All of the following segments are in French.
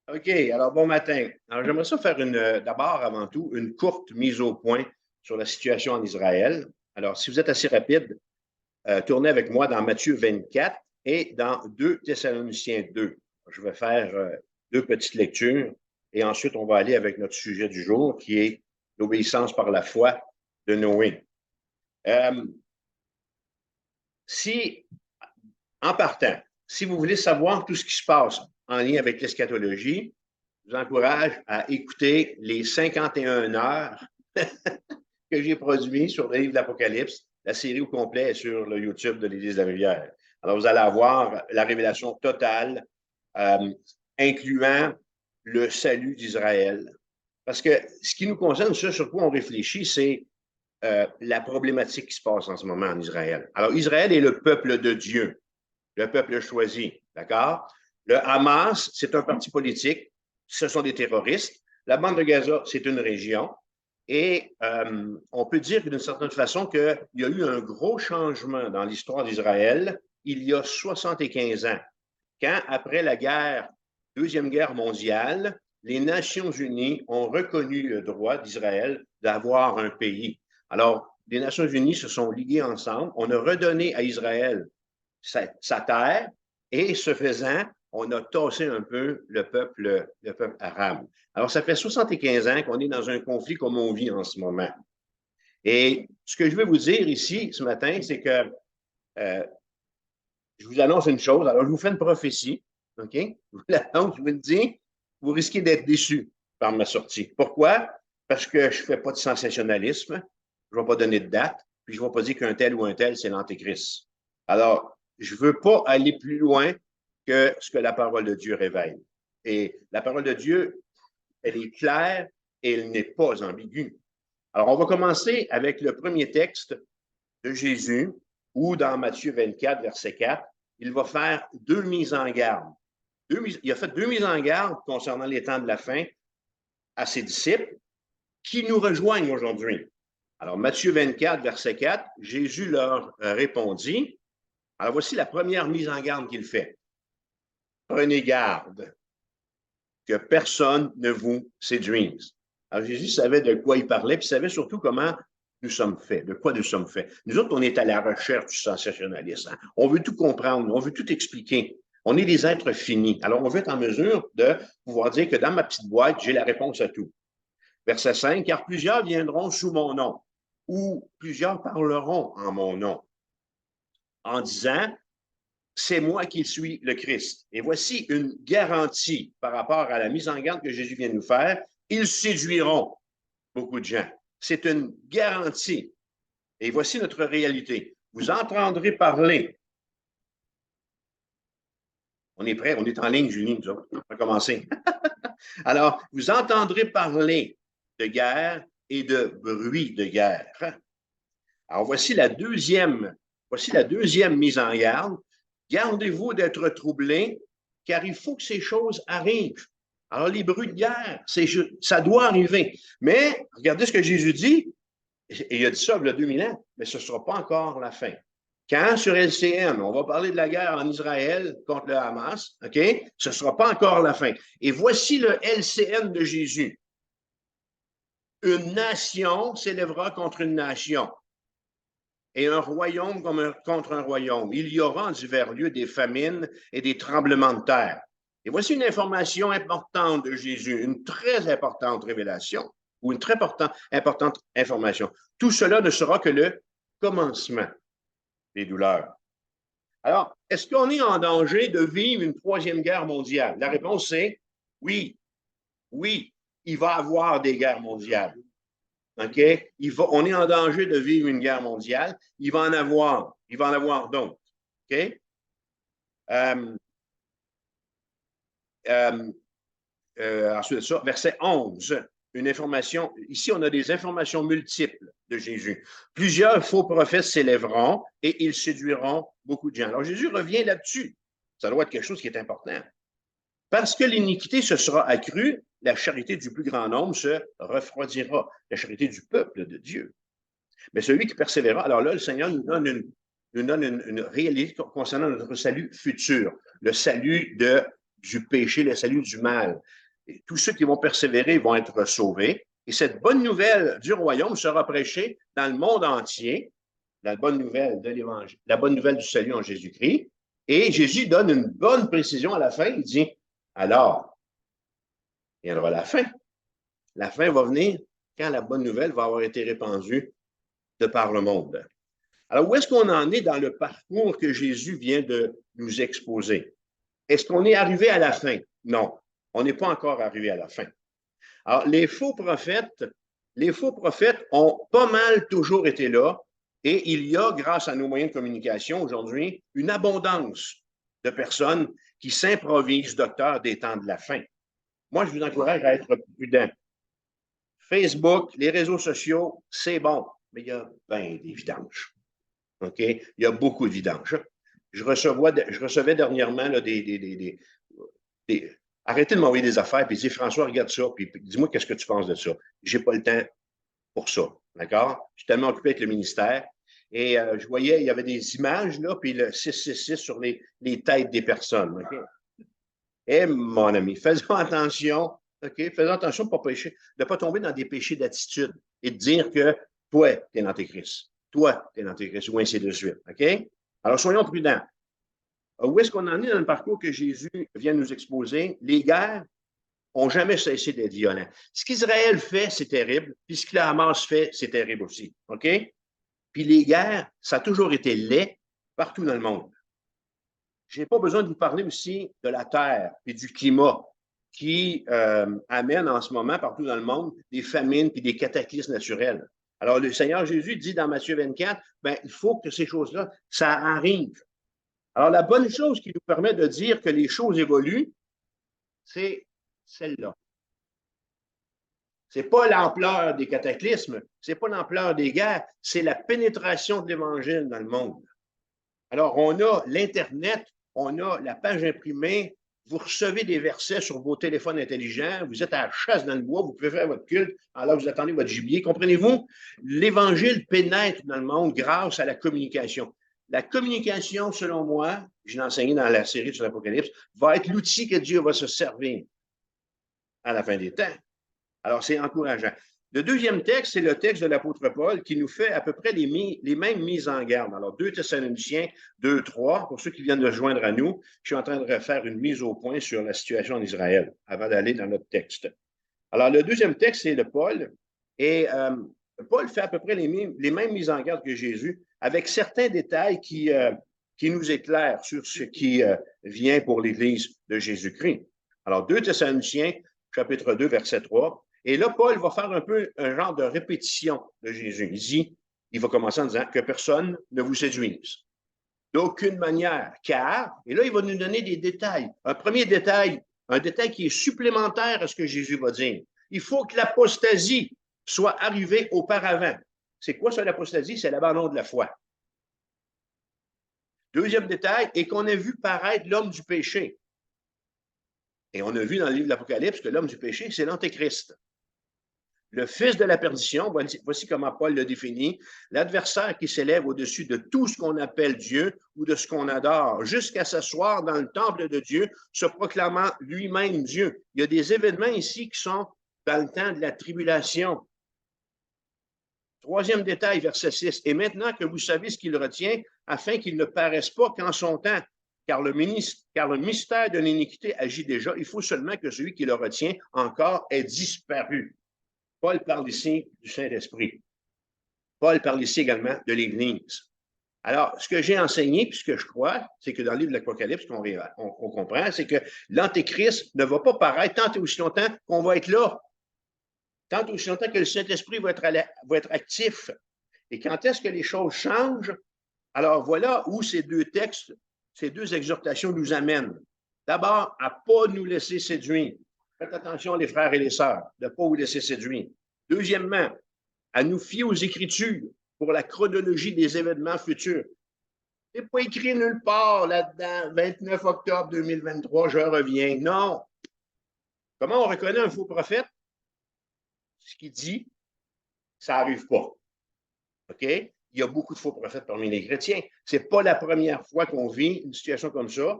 OK, alors bon matin. Alors j'aimerais ça faire d'abord, avant tout, une courte mise au point sur la situation en Israël. Alors, si vous êtes assez rapide, tournez avec moi dans Matthieu 24 et dans 2 Thessaloniciens 2. Je vais faire deux petites lectures et ensuite on va aller avec notre sujet du jour qui est l'obéissance par la foi de Noé. Euh, si, en partant, si vous voulez savoir tout ce qui se passe en lien avec l'eschatologie, je vous encourage à écouter les 51 heures que j'ai produites sur le livre de l'Apocalypse. La série au complet est sur le YouTube de l'Église de la Rivière. Alors, vous allez avoir la révélation totale, euh, incluant le salut d'Israël. Parce que ce qui nous concerne, ce sur quoi on réfléchit, c'est la problématique qui se passe en ce moment en Israël. Alors, Israël est le peuple de Dieu, le peuple choisi, d'accord? Le Hamas, c'est un parti politique, ce sont des terroristes. La bande de Gaza, c'est une région. Et on peut dire d'une certaine façon qu'il y a eu un gros changement dans l'histoire d'Israël il y a 75 ans, quand, après la Deuxième Guerre mondiale, les Nations unies ont reconnu le droit d'Israël d'avoir un pays. Alors, les Nations unies se sont liguées ensemble. On a redonné à Israël sa terre et, ce faisant, on a tassé un peu le peuple arabe. Alors, ça fait 75 ans qu'on est dans un conflit comme on vit en ce moment. Et ce que je veux vous dire ici, ce matin, c'est que je vous annonce une chose. Alors, je vous fais une prophétie, OK? Je vous l'annonce, je vous le dis, vous risquez d'être déçus par ma sortie. Pourquoi? Parce que je ne fais pas de sensationnalisme, je ne vais pas donner de date, puis je ne vais pas dire qu'un tel ou un tel, c'est l'Antéchrist. Alors, je ne veux pas aller plus loin que ce que la parole de Dieu révèle. Et la parole de Dieu, elle est claire et elle n'est pas ambiguë. Alors, on va commencer avec le premier texte de Jésus, où dans Matthieu 24, verset 4, il va faire deux mises en garde. Il a fait deux mises en garde concernant les temps de la fin à ses disciples qui nous rejoignent aujourd'hui. Alors, Matthieu 24, verset 4, Jésus leur répondit. Alors, voici la première mise en garde qu'il fait. Prenez garde que personne ne vous séduise. Alors, Jésus savait de quoi il parlait, puis il savait surtout comment nous sommes faits, de quoi nous sommes faits. Nous autres, on est à la recherche du sensationnalisme. Hein? On veut tout comprendre, on veut tout expliquer. On est des êtres finis. Alors, on veut être en mesure de pouvoir dire que dans ma petite boîte, j'ai la réponse à tout. Verset 5, car plusieurs viendront sous mon nom, ou plusieurs parleront en mon nom, en disant, c'est moi qui suis le Christ. Et voici une garantie par rapport à la mise en garde que Jésus vient de nous faire. Ils séduiront beaucoup de gens. C'est une garantie. Et voici notre réalité. Vous entendrez parler. On est prêt, on est en ligne, Julie, on va commencer. Alors, vous entendrez parler de guerre et de bruit de guerre. Alors, voici la deuxième mise en garde. Gardez-vous d'être troublés, car il faut que ces choses arrivent. Alors, les bruits de guerre, ça doit arriver. Mais, regardez ce que Jésus dit, et il a dit ça il y a 2000 ans, mais ce ne sera pas encore la fin. Quand sur LCN, on va parler de la guerre en Israël contre le Hamas, OK? Ce ne sera pas encore la fin. Et voici le LCN de Jésus. Une nation s'élèvera contre une nation et un royaume contre un royaume. Il y aura en divers lieux des famines et des tremblements de terre. Et voici une information importante de Jésus, une très importante révélation ou une très importante information. Tout cela ne sera que le commencement des douleurs. Alors, est-ce qu'on est en danger de vivre une troisième guerre mondiale? La réponse est oui. Oui, il va y avoir des guerres mondiales. OK? On est en danger de vivre une guerre mondiale. Il va en avoir. Il va en avoir d'autres. OK? Ensuite de ça, verset 11. Une information. Ici, on a des informations multiples de Jésus. Plusieurs faux prophètes s'élèveront et ils séduiront beaucoup de gens. Alors, Jésus revient là-dessus. Ça doit être quelque chose qui est important. Parce que l'iniquité se sera accrue, la charité du plus grand nombre se refroidira, la charité du peuple de Dieu. Mais celui qui persévérera, alors là, le Seigneur nous donne une réalité concernant notre salut futur, le salut du péché, le salut du mal. Et tous ceux qui vont persévérer vont être sauvés. Et cette bonne nouvelle du royaume sera prêchée dans le monde entier, la bonne nouvelle de l'Évangile, la bonne nouvelle du salut en Jésus-Christ. Et Jésus donne une bonne précision à la fin. Il dit, alors, il y aura la fin. La fin va venir quand la bonne nouvelle va avoir été répandue de par le monde. Alors, où est-ce qu'on en est dans le parcours que Jésus vient de nous exposer? Est-ce qu'on est arrivé à la fin? Non, on n'est pas encore arrivé à la fin. Alors, les faux prophètes ont pas mal toujours été là et il y a, grâce à nos moyens de communication aujourd'hui, une abondance de personnes qui s'improvisent docteurs des temps de la fin. Moi, je vous encourage à être prudent. Facebook, les réseaux sociaux, c'est bon, mais il y a bien des vidanges. OK? Il y a beaucoup de vidanges. Je recevais dernièrement là, arrêtez de m'envoyer des affaires, puis dire François, regarde ça, puis dis-moi qu'est-ce que tu penses de ça. J'ai pas le temps pour ça. D'accord? Je suis tellement occupé avec le ministère. Et je voyais, il y avait des images, là, puis le 666 sur les têtes des personnes. OK? Eh, mon ami, faisons attention, OK? Faisons attention de ne pas pécher, de ne pas tomber dans des péchés d'attitude et de dire que toi, tu es l'Antéchrist. Toi, tu es l'Antéchrist, ou ainsi de suite. OK? Alors, soyons prudents. Où est-ce qu'on en est dans le parcours que Jésus vient nous exposer? Les guerres n'ont jamais cessé d'être violentes. Ce qu'Israël fait, c'est terrible. Puis ce que la Hamas fait, c'est terrible aussi. OK? Puis les guerres, ça a toujours été laid partout dans le monde. Je n'ai pas besoin de vous parler aussi de la terre et du climat qui amène en ce moment partout dans le monde des famines et des cataclysmes naturels. Alors, le Seigneur Jésus dit dans Matthieu 24, ben, il faut que ces choses-là, ça arrive. Alors, la bonne chose qui nous permet de dire que les choses évoluent, c'est celle-là. Ce n'est pas l'ampleur des cataclysmes, ce n'est pas l'ampleur des guerres, c'est la pénétration de l'Évangile dans le monde. Alors, on a l'Internet, on a la page imprimée, vous recevez des versets sur vos téléphones intelligents, vous êtes à la chasse dans le bois, vous pouvez faire votre culte alors que vous attendez votre gibier. Comprenez-vous? L'Évangile pénètre dans le monde grâce à la communication. La communication, selon moi, je l'ai enseigné dans la série sur l'Apocalypse, va être l'outil que Dieu va se servir à la fin des temps. Alors, c'est encourageant. Le deuxième texte, c'est le texte de l'apôtre Paul qui nous fait à peu près les mêmes mises en garde. Alors, 2 Thessaloniciens 2, 3, pour ceux qui viennent de se joindre à nous, je suis en train de refaire une mise au point sur la situation en Israël avant d'aller dans notre texte. Alors, le deuxième texte, c'est de Paul. Et Paul fait à peu près les mêmes mises en garde que Jésus, avec certains détails qui nous éclairent sur ce qui vient pour l'Église de Jésus-Christ. Alors, 2 Thessaloniciens, chapitre 2, verset 3. Et là, Paul va faire un peu un genre de répétition de Jésus. Il va commencer en disant que personne ne vous séduise. D'aucune manière, car, et là, il va nous donner des détails. Un premier détail, un détail qui est supplémentaire à ce que Jésus va dire. Il faut que l'apostasie soit arrivée auparavant. C'est quoi ça, l'apostasie? C'est l'abandon de la foi. Deuxième détail, et qu'on a vu paraître l'homme du péché. Et on a vu dans le livre de l'Apocalypse que l'homme du péché, c'est l'Antéchrist. Le fils de la perdition, voici comment Paul le définit, l'adversaire qui s'élève au-dessus de tout ce qu'on appelle Dieu ou de ce qu'on adore, jusqu'à s'asseoir dans le temple de Dieu, se proclamant lui-même Dieu. Il y a des événements ici qui sont dans le temps de la tribulation. Troisième détail, verset 6. Et maintenant que vous savez ce qu'il retient, afin qu'il ne paraisse pas qu'en son temps, car le mystère de l'iniquité agit déjà, il faut seulement que celui qui le retient encore ait disparu. Paul parle ici du Saint-Esprit. Paul parle ici également de l'Église. Alors, ce que j'ai enseigné, puis ce que je crois, c'est que dans le livre de l'Apocalypse, qu'on comprend, c'est que l'Antéchrist ne va pas paraître tant et aussi longtemps qu'on va être là. Tant et aussi longtemps que le Saint-Esprit va être actif. Et quand est-ce que les choses changent? Alors, voilà où ces deux textes, ces deux exhortations nous amènent. D'abord, à ne pas nous laisser séduire. Faites attention, les frères et les sœurs, de ne pas vous laisser séduire. Deuxièmement, à nous fier aux Écritures pour la chronologie des événements futurs. Ce n'est pas écrit nulle part là-dedans, 29 octobre 2023, je reviens. Non. Comment on reconnaît un faux prophète? Ce qu'il dit, ça n'arrive pas. OK? Il y a beaucoup de faux prophètes parmi les chrétiens. Ce n'est pas la première fois qu'on vit une situation comme ça.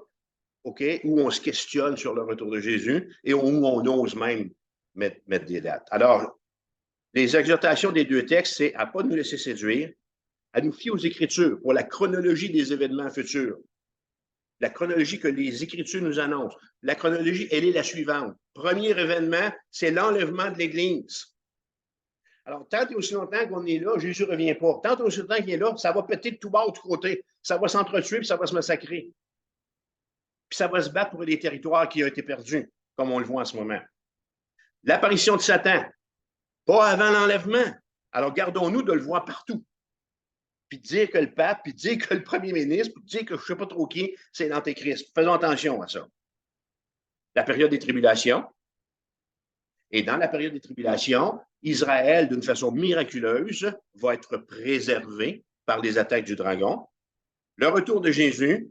OK, où on se questionne sur le retour de Jésus et où on ose même mettre des dates. Alors, les exhortations des deux textes, c'est à ne pas nous laisser séduire, à nous fier aux Écritures pour la chronologie des événements futurs. La chronologie que les Écritures nous annoncent. La chronologie, elle est la suivante. Premier événement, c'est l'enlèvement de l'Église. Alors, tant et aussi longtemps qu'on est là, Jésus ne revient pas. Tant et aussi longtemps qu'il est là, ça va péter de tout bas, de tout côté. Ça va s'entretuer, puis ça va se massacrer. Puis ça va se battre pour des territoires qui ont été perdus, comme on le voit en ce moment. L'apparition de Satan, pas avant l'enlèvement. Alors, gardons-nous de le voir partout. Puis dire que le pape, puis dire que le premier ministre, puis dire que je ne sais pas trop qui, c'est l'Antéchrist. Faisons attention à ça. La période des tribulations. Et dans la période des tribulations, Israël, d'une façon miraculeuse, va être préservé par les attaques du dragon. Le retour de Jésus,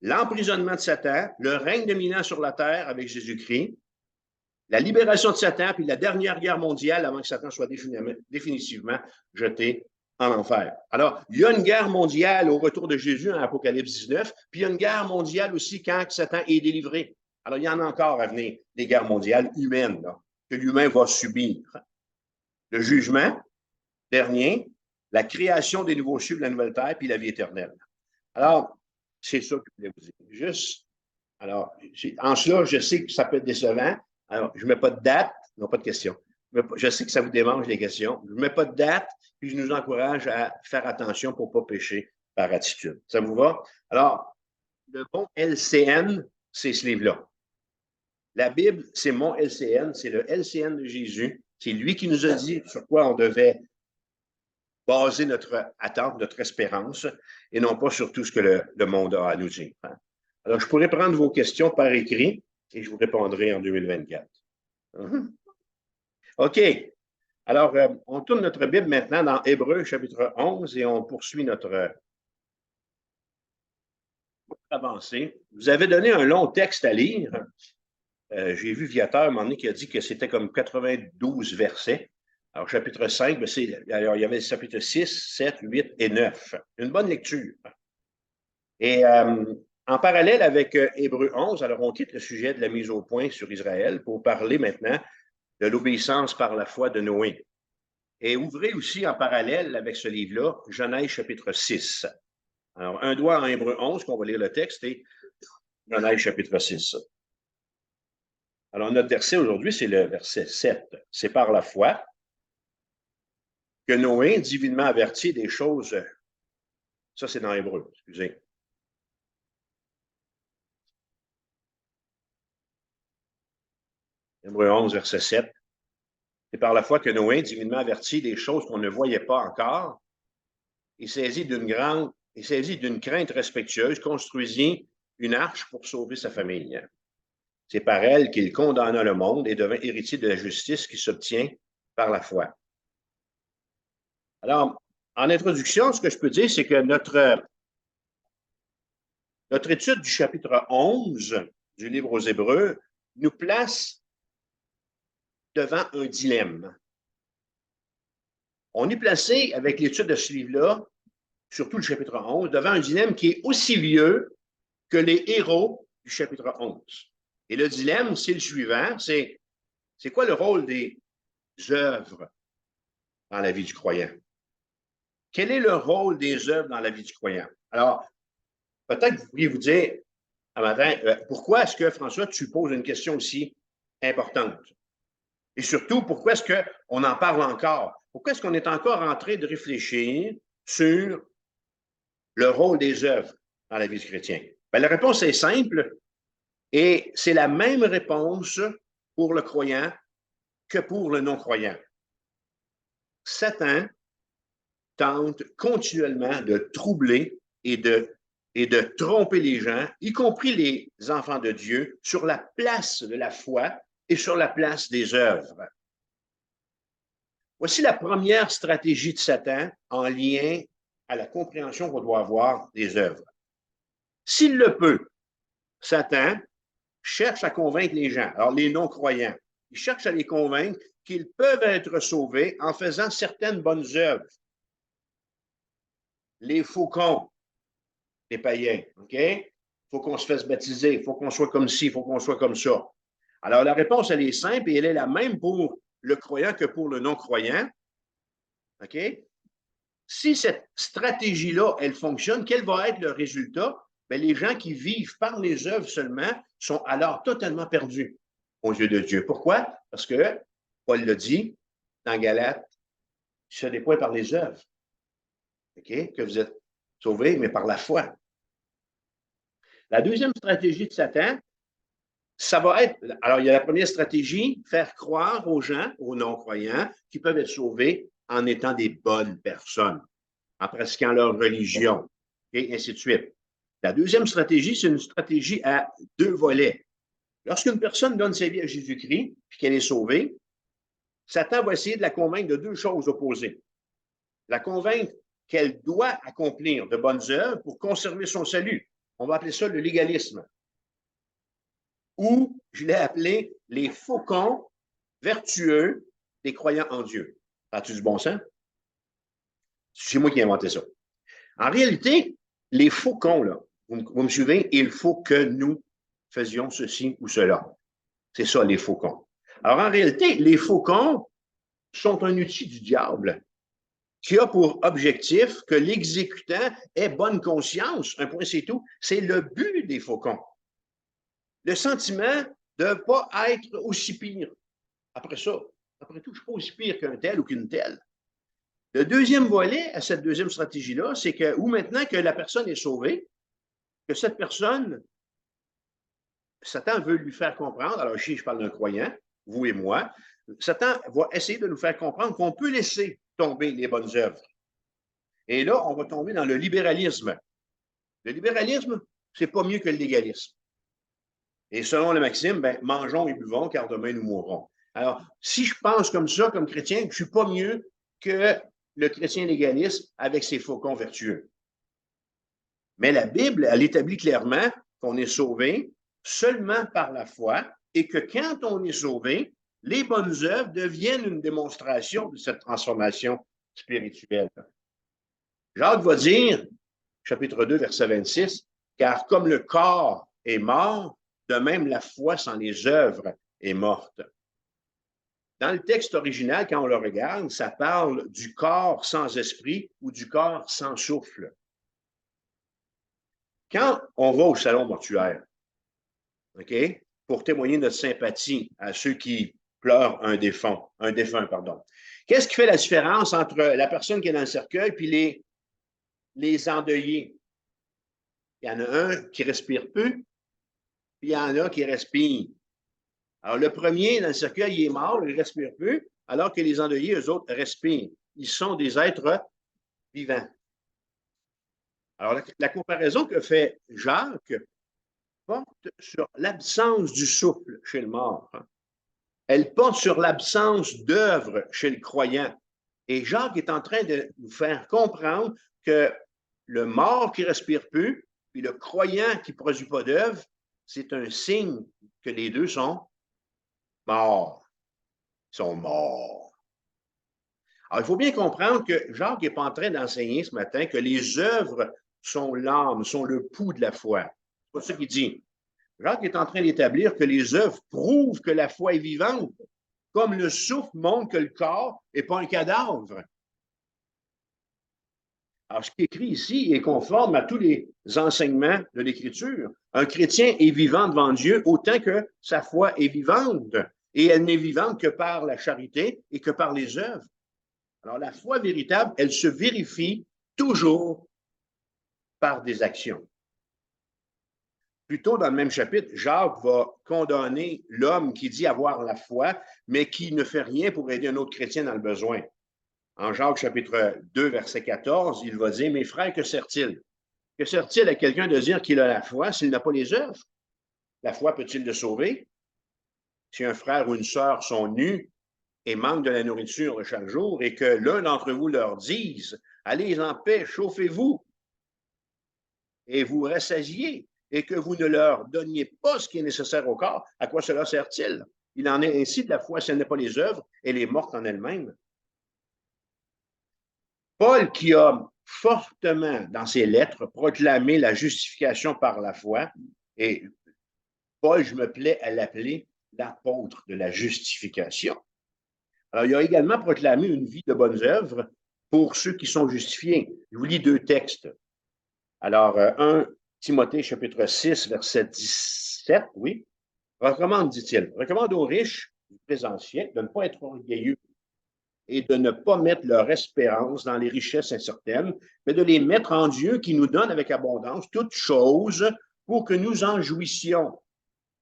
l'emprisonnement de Satan, le règne dominant sur la terre avec Jésus-Christ, la libération de Satan, puis la dernière guerre mondiale avant que Satan soit définitivement jeté en enfer. Alors, il y a une guerre mondiale au retour de Jésus en Apocalypse 19, puis il y a une guerre mondiale aussi quand Satan est délivré. Alors, il y en a encore à venir, des guerres mondiales humaines, là, que l'humain va subir. Le jugement dernier, la création des nouveaux cieux de la nouvelle terre, puis la vie éternelle. Alors, c'est ça que je voulais vous dire. Juste, alors, en cela, je sais que ça peut être décevant. Alors, je ne mets pas de date, non, pas de questions. Je sais que ça vous démange les questions. Je ne mets pas de date, puis je nous encourage à faire attention pour ne pas pécher par attitude. Ça vous va? Alors, le bon LCN, c'est ce livre-là. La Bible, c'est mon LCN, c'est le LCN de Jésus. C'est lui qui nous a dit sur quoi on devait baser notre attente, notre espérance, et non pas sur tout ce que le monde a à nous dire. Alors, je pourrais prendre vos questions par écrit et je vous répondrai en 2024. OK. Alors, on tourne notre Bible maintenant dans Hébreux chapitre 11 et on poursuit notre avancée. Vous avez donné un long texte à lire. J'ai vu Viateur, à un moment donné, qui a dit que c'était comme 92 versets. Alors, chapitre 5, alors, il y avait le chapitre 6, 7, 8 et 9. Une bonne lecture. Et en parallèle avec Hébreux 11, alors on quitte le sujet de la mise au point sur Israël pour parler maintenant de l'obéissance par la foi de Noé. Et ouvrez aussi en parallèle avec ce livre-là, Genèse chapitre 6. Alors, un doigt en Hébreux 11, qu'on va lire le texte, et Genèse chapitre 6. Alors, notre verset aujourd'hui, c'est le verset 7. C'est par la foi que Noé, divinement averti des choses, ça c'est dans Hébreux, excusez. Hébreux 11, verset 7. C'est par la foi que Noé, divinement averti des choses qu'on ne voyait pas encore, et saisi d'une crainte respectueuse, construisit une arche pour sauver sa famille. C'est par elle qu'il condamna le monde et devint héritier de la justice qui s'obtient par la foi. Alors, en introduction, ce que je peux dire, c'est que notre étude du chapitre 11 du livre aux Hébreux nous place devant un dilemme. On est placé, avec l'étude de ce livre-là, surtout le chapitre 11, devant un dilemme qui est aussi vieux que les héros du chapitre 11. Et le dilemme, c'est le suivant, c'est quoi le rôle des œuvres dans la vie du croyant? Quel est le rôle des œuvres dans la vie du croyant? Alors, peut-être que vous pourriez vous dire, un matin, pourquoi est-ce que, François, tu poses une question aussi importante? Et surtout, pourquoi est-ce qu'on en parle encore? Pourquoi est-ce qu'on est encore en train de réfléchir sur le rôle des œuvres dans la vie du chrétien? Bien, la réponse est simple et c'est la même réponse pour le croyant que pour le non-croyant. Satan tente continuellement de troubler et de tromper les gens, y compris les enfants de Dieu, sur la place de la foi et sur la place des œuvres. Voici la première stratégie de Satan en lien à la compréhension qu'on doit avoir des œuvres. S'il le peut, Satan cherche à convaincre les gens, alors les non-croyants, il cherche à les convaincre qu'ils peuvent être sauvés en faisant certaines bonnes œuvres. Les faucons, les païens, OK? faut qu'on se fasse baptiser, il faut qu'on soit comme ci, il faut qu'on soit comme ça. Alors, la réponse, elle est simple et elle est la même pour le croyant que pour le non-croyant. OK? Si cette stratégie-là, elle fonctionne, quel va être le résultat? Bien, les gens qui vivent par les œuvres seulement sont alors totalement perdus aux yeux de Dieu. Pourquoi? Parce que Paul l'a dit dans Galates, ce n'est point par les œuvres, OK, que vous êtes sauvés, mais par la foi. La deuxième stratégie de Satan, ça va être, alors il y a la première stratégie, faire croire aux gens, aux non-croyants, qui peuvent être sauvés en étant des bonnes personnes, en pratiquant leur religion, et ainsi de suite. La deuxième stratégie, c'est une stratégie à deux volets. Lorsqu'une personne donne sa vie à Jésus-Christ, puis qu'elle est sauvée, Satan va essayer de la convaincre de deux choses opposées. La convaincre qu'elle doit accomplir de bonnes œuvres pour conserver son salut. On va appeler ça le légalisme. Ou, je l'ai appelé les faucons vertueux des croyants en Dieu. As-tu du bon sens? C'est moi qui ai inventé ça. En réalité, les faucons, là, vous me suivez, il faut que nous faisions ceci ou cela. C'est ça, les faucons. Alors, en réalité, les faucons sont un outil du diable qui a pour objectif que l'exécutant ait bonne conscience. Un point, c'est tout. C'est le but des faucons. Le sentiment de ne pas être aussi pire. Après ça, après tout, je ne suis pas aussi pire qu'un tel ou qu'une telle. Le deuxième volet à cette deuxième stratégie-là, c'est que, où maintenant que la personne est sauvée, que cette personne, Satan veut lui faire comprendre, alors ici, je parle d'un croyant, vous et moi, Satan va essayer de nous faire comprendre qu'on peut laisser tomber les bonnes œuvres. Et là, on va tomber dans le libéralisme. Le libéralisme, c'est pas mieux que le légalisme. Et selon la maxime, ben, mangeons et buvons, car demain nous mourrons. Alors, si je pense comme ça, comme chrétien, je ne suis pas mieux que le chrétien légaliste avec ses faucons vertueux. Mais la Bible, elle établit clairement qu'on est sauvé seulement par la foi et que quand on est sauvé, les bonnes œuvres deviennent une démonstration de cette transformation spirituelle. Jacques va dire, chapitre 2, verset 26, car comme le corps est mort, de même la foi sans les œuvres est morte. Dans le texte original, quand on le regarde, ça parle du corps sans esprit ou du corps sans souffle. Quand on va au salon mortuaire, OK, pour témoigner notre sympathie à ceux qui pleurent un défunt, pardon. Qu'est-ce qui fait la différence entre la personne qui est dans le cercueil et les endeuillés? Il y en a un qui respire peu, puis il y en a qui respire. Alors, le premier, dans le cercueil, il est mort, il respire peu, alors que les endeuillés, eux autres, respirent. Ils sont des êtres vivants. Alors, la comparaison que fait Jacques porte sur l'absence du souffle chez le mort. Elle porte sur l'absence d'œuvre chez le croyant. Et Jacques est en train de nous faire comprendre que le mort qui respire peu, puis le croyant qui ne produit pas d'œuvre, c'est un signe que les deux sont morts. Ils sont morts. Alors, il faut bien comprendre que Jacques n'est pas en train d'enseigner ce matin que les œuvres sont l'âme, sont le pouls de la foi. C'est pas ça qu'il dit. Jacques est en train d'établir que les œuvres prouvent que la foi est vivante, comme le souffle montre que le corps n'est pas un cadavre. Alors, ce qui est écrit ici est conforme à tous les enseignements de l'Écriture. Un chrétien est vivant devant Dieu autant que sa foi est vivante. Et elle n'est vivante que par la charité et que par les œuvres. Alors, la foi véritable, elle se vérifie toujours par des actions. Plus tôt dans le même chapitre, Jacques va condamner l'homme qui dit avoir la foi, mais qui ne fait rien pour aider un autre chrétien dans le besoin. En Jacques chapitre 2, verset 14, il va dire, « Mes frères, que sert-il? Que sert-il à quelqu'un de dire qu'il a la foi s'il n'a pas les œuvres? La foi peut-il le sauver? Si un frère ou une sœur sont nus et manquent de la nourriture de chaque jour et que l'un d'entre vous leur dise, « Allez en paix, chauffez-vous et vous rassasiez, et que vous ne leur donniez pas ce qui est nécessaire au corps, à quoi cela sert-il? Il en est ainsi de la foi, si elle n'est pas les œuvres, elle est morte en elle-même. » Paul, qui a fortement dans ses lettres proclamé la justification par la foi. Et Paul, je me plais à l'appeler l'apôtre de la justification. Alors, il a également proclamé une vie de bonnes œuvres pour ceux qui sont justifiés. Je vous lis deux textes. Alors, 1 Timothée chapitre 6, verset 17, oui. Recommande, dit-il, recommande aux riches du présent siècle de ne pas être orgueilleux et de ne pas mettre leur espérance dans les richesses incertaines, mais de les mettre en Dieu qui nous donne avec abondance toutes choses pour que nous en jouissions.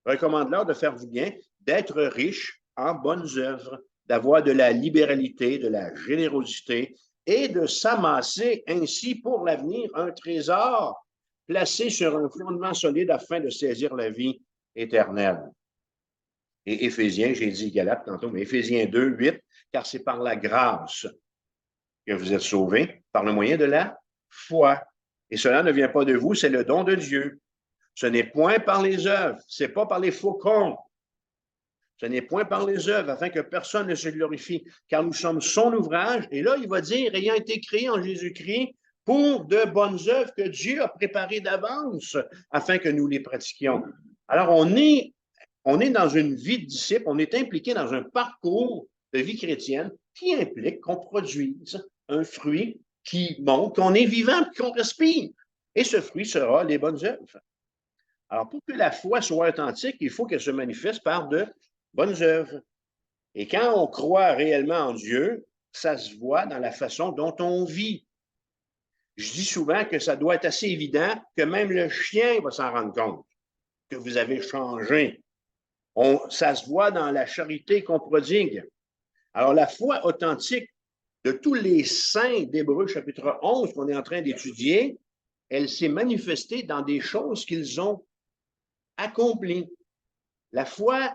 Recommande-leur de faire du bien, d'être riches en bonnes œuvres, d'avoir de la libéralité, de la générosité et de s'amasser ainsi pour l'avenir un trésor placé sur un fondement solide afin de saisir la vie éternelle. Et Éphésiens, j'ai dit Galates tantôt, mais Éphésiens 2, 8, car c'est par la grâce que vous êtes sauvés, par le moyen de la foi. Et cela ne vient pas de vous, c'est le don de Dieu. Ce n'est point par les œuvres, c'est pas par les faucons. Ce n'est point par les œuvres, afin que personne ne se glorifie, car nous sommes son ouvrage. Et là, il va dire, ayant été créé en Jésus-Christ, pour de bonnes œuvres que Dieu a préparées d'avance, afin que nous les pratiquions. Alors, on est dans une vie de disciple, on est impliqué dans un parcours de vie chrétienne qui implique qu'on produise un fruit qui montre qu'on est vivant et qu'on respire. Et ce fruit sera les bonnes œuvres. Alors, pour que la foi soit authentique, il faut qu'elle se manifeste par de bonnes œuvres. Et quand on croit réellement en Dieu, ça se voit dans la façon dont on vit. Je dis souvent que ça doit être assez évident que même le chien va s'en rendre compte que vous avez changé. Ça se voit dans la charité qu'on prodigue. Alors, la foi authentique de tous les saints d'Hébreux chapitre 11 qu'on est en train d'étudier, elle s'est manifestée dans des choses qu'ils ont accomplies. La foi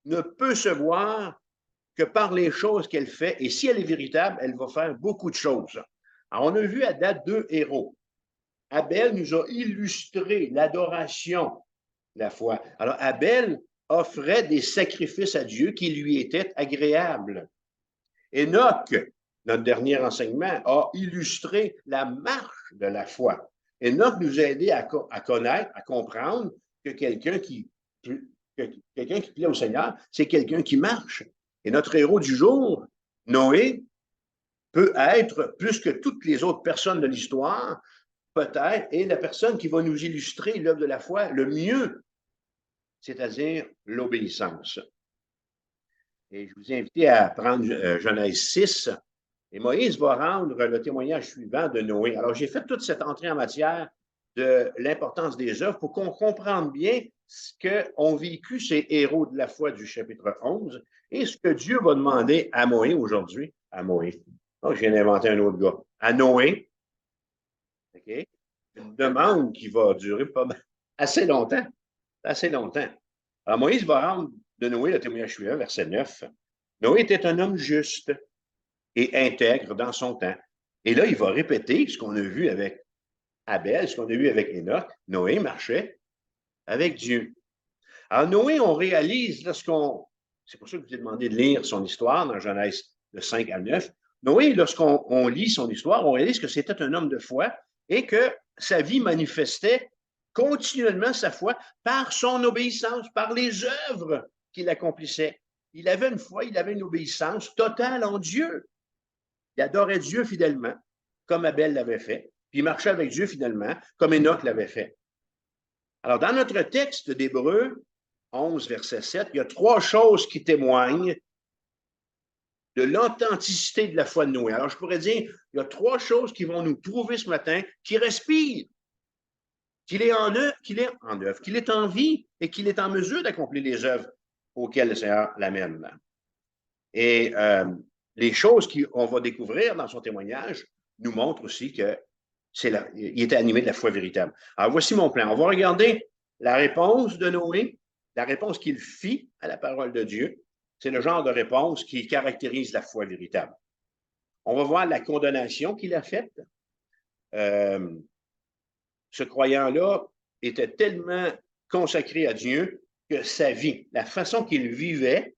ne peut se voir que par les choses qu'elle fait, et si elle est véritable, elle va faire beaucoup de choses. Alors, on a vu à date deux héros. Abel nous a illustré l'adoration de la foi. Alors, Abel offrait des sacrifices à Dieu qui lui étaient agréables. Enoch, notre dernier enseignement, a illustré la marche de la foi. Enoch nous a aidé à connaître, à comprendre que quelqu'un qui plaît au Seigneur, c'est quelqu'un qui marche. Et notre héros du jour, Noé, peut être, plus que toutes les autres personnes de l'histoire, peut-être, et la personne qui va nous illustrer l'œuvre de la foi le mieux, c'est-à-dire l'obéissance. Et je vous ai invité à prendre Genèse 6, et Moïse va rendre le témoignage suivant de Noé. Alors, j'ai fait toute cette entrée en matière de l'importance des œuvres pour qu'on comprenne bien ce qu'ont vécu ces héros de la foi du chapitre 11 et ce que Dieu va demander à Moïse aujourd'hui. À Moïse. Oh, je viens d'inventer un autre gars. À Noé. OK? Une demande qui va durer pas mal, assez longtemps. Assez longtemps. Alors, Moïse va rendre de Noé le témoignage suivant, verset 9. Noé était un homme juste et intègre dans son temps. Et là, il va répéter ce qu'on a vu avec Abel, ce qu'on a vu avec Enoch. Noé marchait avec Dieu. Alors, Noé, on réalise lorsqu'on... C'est pour ça que je vous ai demandé de lire son histoire dans Genèse de 5 à 9. Noé, lorsqu'on lit son histoire, on réalise que c'était un homme de foi et que sa vie manifestait continuellement sa foi par son obéissance, par les œuvres qu'il accomplissait. Il avait une foi, il avait une obéissance totale en Dieu. Il adorait Dieu fidèlement, comme Abel l'avait fait, puis il marchait avec Dieu fidèlement, comme Enoch l'avait fait. Alors, dans notre texte d'Hébreux 11, verset 7, il y a trois choses qui témoignent de l'authenticité de la foi de Noé. Alors, je pourrais dire, il y a trois choses qui vont nous prouver ce matin qu'il respire, qu'il est en œuvre, qu'il est en vie et qu'il est en mesure d'accomplir les œuvres auxquelles le Seigneur l'amène. Et les choses qu'on va découvrir dans son témoignage nous montrent aussi qu'il était animé de la foi véritable. Alors, voici mon plan. On va regarder la réponse de Noé, la réponse qu'il fit à la parole de Dieu. C'est le genre de réponse qui caractérise la foi véritable. On va voir la condamnation qu'il a faite. Ce croyant-là était tellement consacré à Dieu que sa vie, la façon qu'il vivait,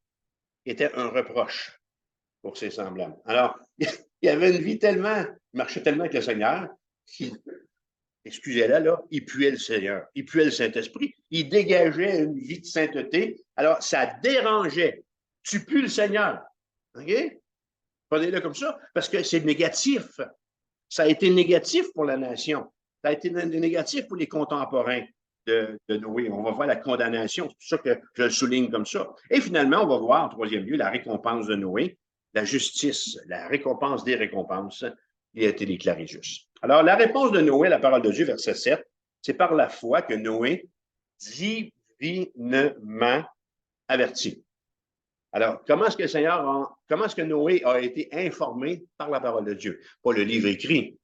était un reproche. pour ses semblables. Alors, il avait une vie tellement, il marchait tellement avec le Seigneur, qu'il, excusez-la, là, il puait le Seigneur, il puait le Saint-Esprit, il dégageait une vie de sainteté. Alors, ça dérangeait. Tu pues le Seigneur. OK? Prenez-le comme ça, parce que c'est négatif. Ça a été négatif pour la nation. Ça a été négatif pour les contemporains de Noé. On va voir la condamnation. C'est pour ça que je le souligne comme ça. Et finalement, on va voir, en troisième lieu, la récompense de Noé, la justice, la récompense des récompenses. Il a été déclaré juste. Alors, la réponse de Noé à la parole de Dieu, verset 7, c'est par la foi que Noé divinement averti. Alors, comment est-ce que Noé a été informé par la parole de Dieu? Pas le livre écrit,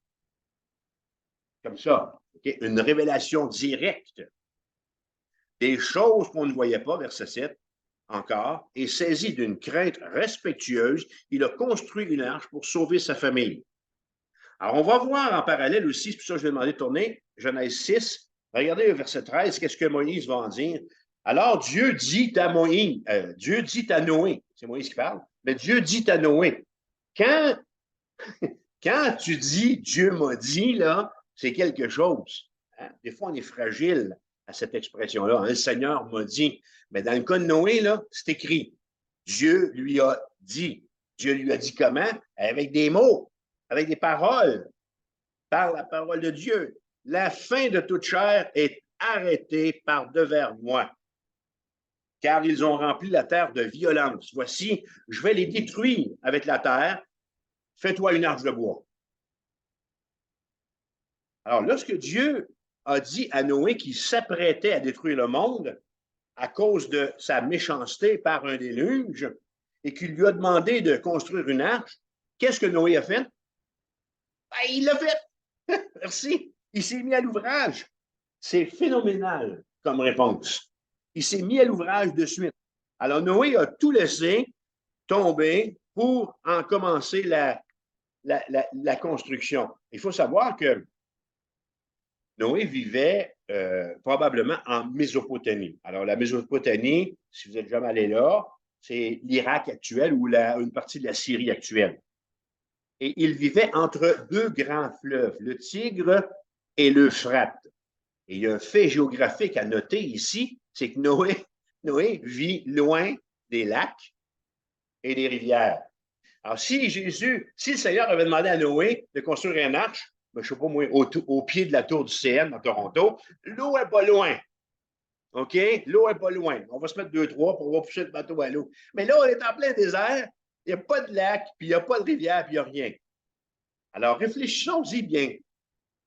comme ça. Okay? Une révélation directe des choses qu'on ne voyait pas, verset 7, encore, et saisi d'une crainte respectueuse, il a construit une arche pour sauver sa famille. Alors, on va voir en parallèle aussi, c'est pour ça que je vais demander de tourner, Genèse 6, regardez le verset 13, qu'est-ce que Moïse va en dire? Alors, Dieu dit à Moïse, Dieu dit à Noé, c'est Moïse qui parle, mais Dieu dit à Noé, quand tu dis Dieu m'a dit, là, c'est quelque chose. Hein? Des fois, on est fragile à cette expression-là. Hein? Le Seigneur m'a dit. Mais dans le cas de Noé, là, c'est écrit. Dieu lui a dit. Dieu lui a dit comment? Avec des mots, avec des paroles, par la parole de Dieu. La fin de toute chair est arrêtée par devers moi, car ils ont rempli la terre de violence. Voici, je vais les détruire avec la terre. Fais-toi une arche de bois. Alors, lorsque Dieu a dit à Noé qu'il s'apprêtait à détruire le monde à cause de sa méchanceté par un déluge et qu'il lui a demandé de construire une arche, qu'est-ce que Noé a fait? Ben, il l'a fait. Merci. Il s'est mis à l'ouvrage. C'est phénoménal comme réponse. Il s'est mis à l'ouvrage de suite. Alors, Noé a tout laissé tomber pour en commencer la construction. Il faut savoir que Noé vivait probablement en Mésopotamie. Alors, la Mésopotamie, si vous êtes jamais allé là, c'est l'Irak actuel ou une partie de la Syrie actuelle. Et il vivait entre deux grands fleuves, le Tigre et l'Euphrate. Et il y a un fait géographique à noter ici, c'est que Noé vit loin des lacs et des rivières. Alors, si le Seigneur avait demandé à Noé de construire une arche, ben, je ne sais pas moi, au pied de la tour du CN à Toronto, l'eau n'est pas loin. OK? L'eau n'est pas loin. On va se mettre 2-3 pour pouvoir pousser le bateau à l'eau. Mais là, on est en plein désert, il n'y a pas de lac, puis il n'y a pas de rivière, puis il n'y a rien. Alors, réfléchissons-y bien.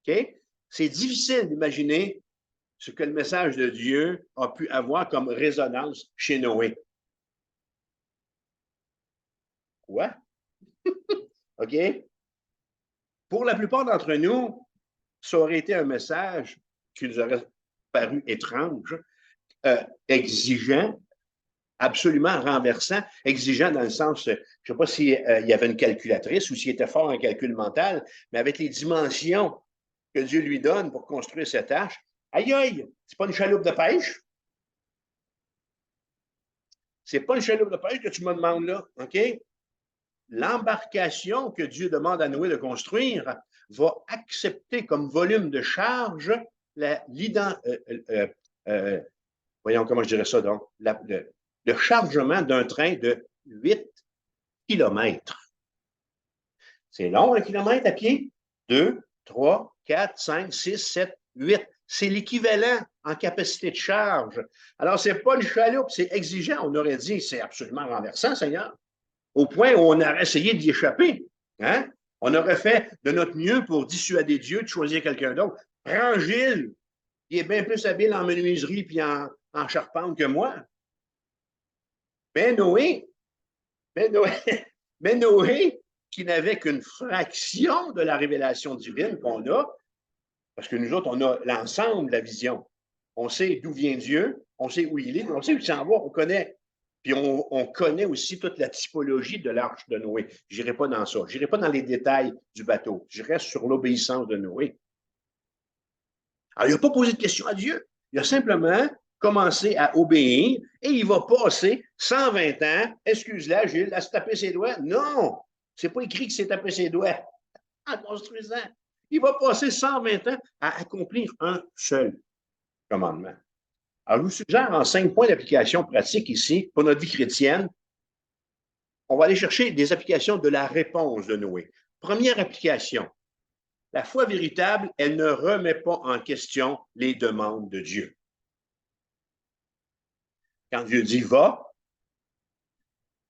OK? C'est difficile d'imaginer ce que le message de Dieu a pu avoir comme résonance chez Noé. Quoi? OK? Pour la plupart d'entre nous, ça aurait été un message qui nous aurait paru étrange, exigeant, absolument renversant, exigeant dans le sens, je ne sais pas s'il y avait une calculatrice ou s'il était fort en calcul mental, mais avec les dimensions que Dieu lui donne pour construire cette arche, aïe aïe, c'est pas une chaloupe de pêche. C'est pas une chaloupe de pêche que tu me demandes là, OK? L'embarcation que Dieu demande à Noé de construire va accepter comme volume de charge voyons comment je dirais ça donc, le chargement d'un train de 8 km. C'est long, 1 kilomètre à pied? 2, 3, 4, 5, 6, 7, 8. C'est l'équivalent en capacité de charge. Alors, ce n'est pas une chaloupe, c'est exigeant. On aurait dit, c'est absolument renversant, Seigneur. Au point où on aurait essayé d'y échapper. Hein? On aurait fait de notre mieux pour dissuader Dieu de choisir quelqu'un d'autre. Prends Gilles, il est bien plus habile en menuiserie puis en charpente que moi. Mais Noé, mais Noé, qui n'avait qu'une fraction de la révélation divine qu'on a, parce que nous autres, on a l'ensemble de la vision. On sait d'où vient Dieu, on sait où il est, on sait où il s'en va, on connaît. Puis on connaît aussi toute la typologie de l'arche de Noé. Je n'irai pas dans ça. Je n'irai pas dans les détails du bateau. Je reste sur l'obéissance de Noé. Alors, il n'a pas posé de question à Dieu. Il a simplement commencer à obéir et il va passer 120 ans, excuse-la, Gilles, à se taper ses doigts. Non, c'est pas écrit que c'est taper ses doigts en construisant. Il va passer 120 ans à accomplir un seul commandement. Alors, je vous suggère en 5 points d'application pratique ici pour notre vie chrétienne. On va aller chercher des applications de la réponse de Noé. Première application, la foi véritable, elle ne remet pas en question les demandes de Dieu. Quand Dieu dit va,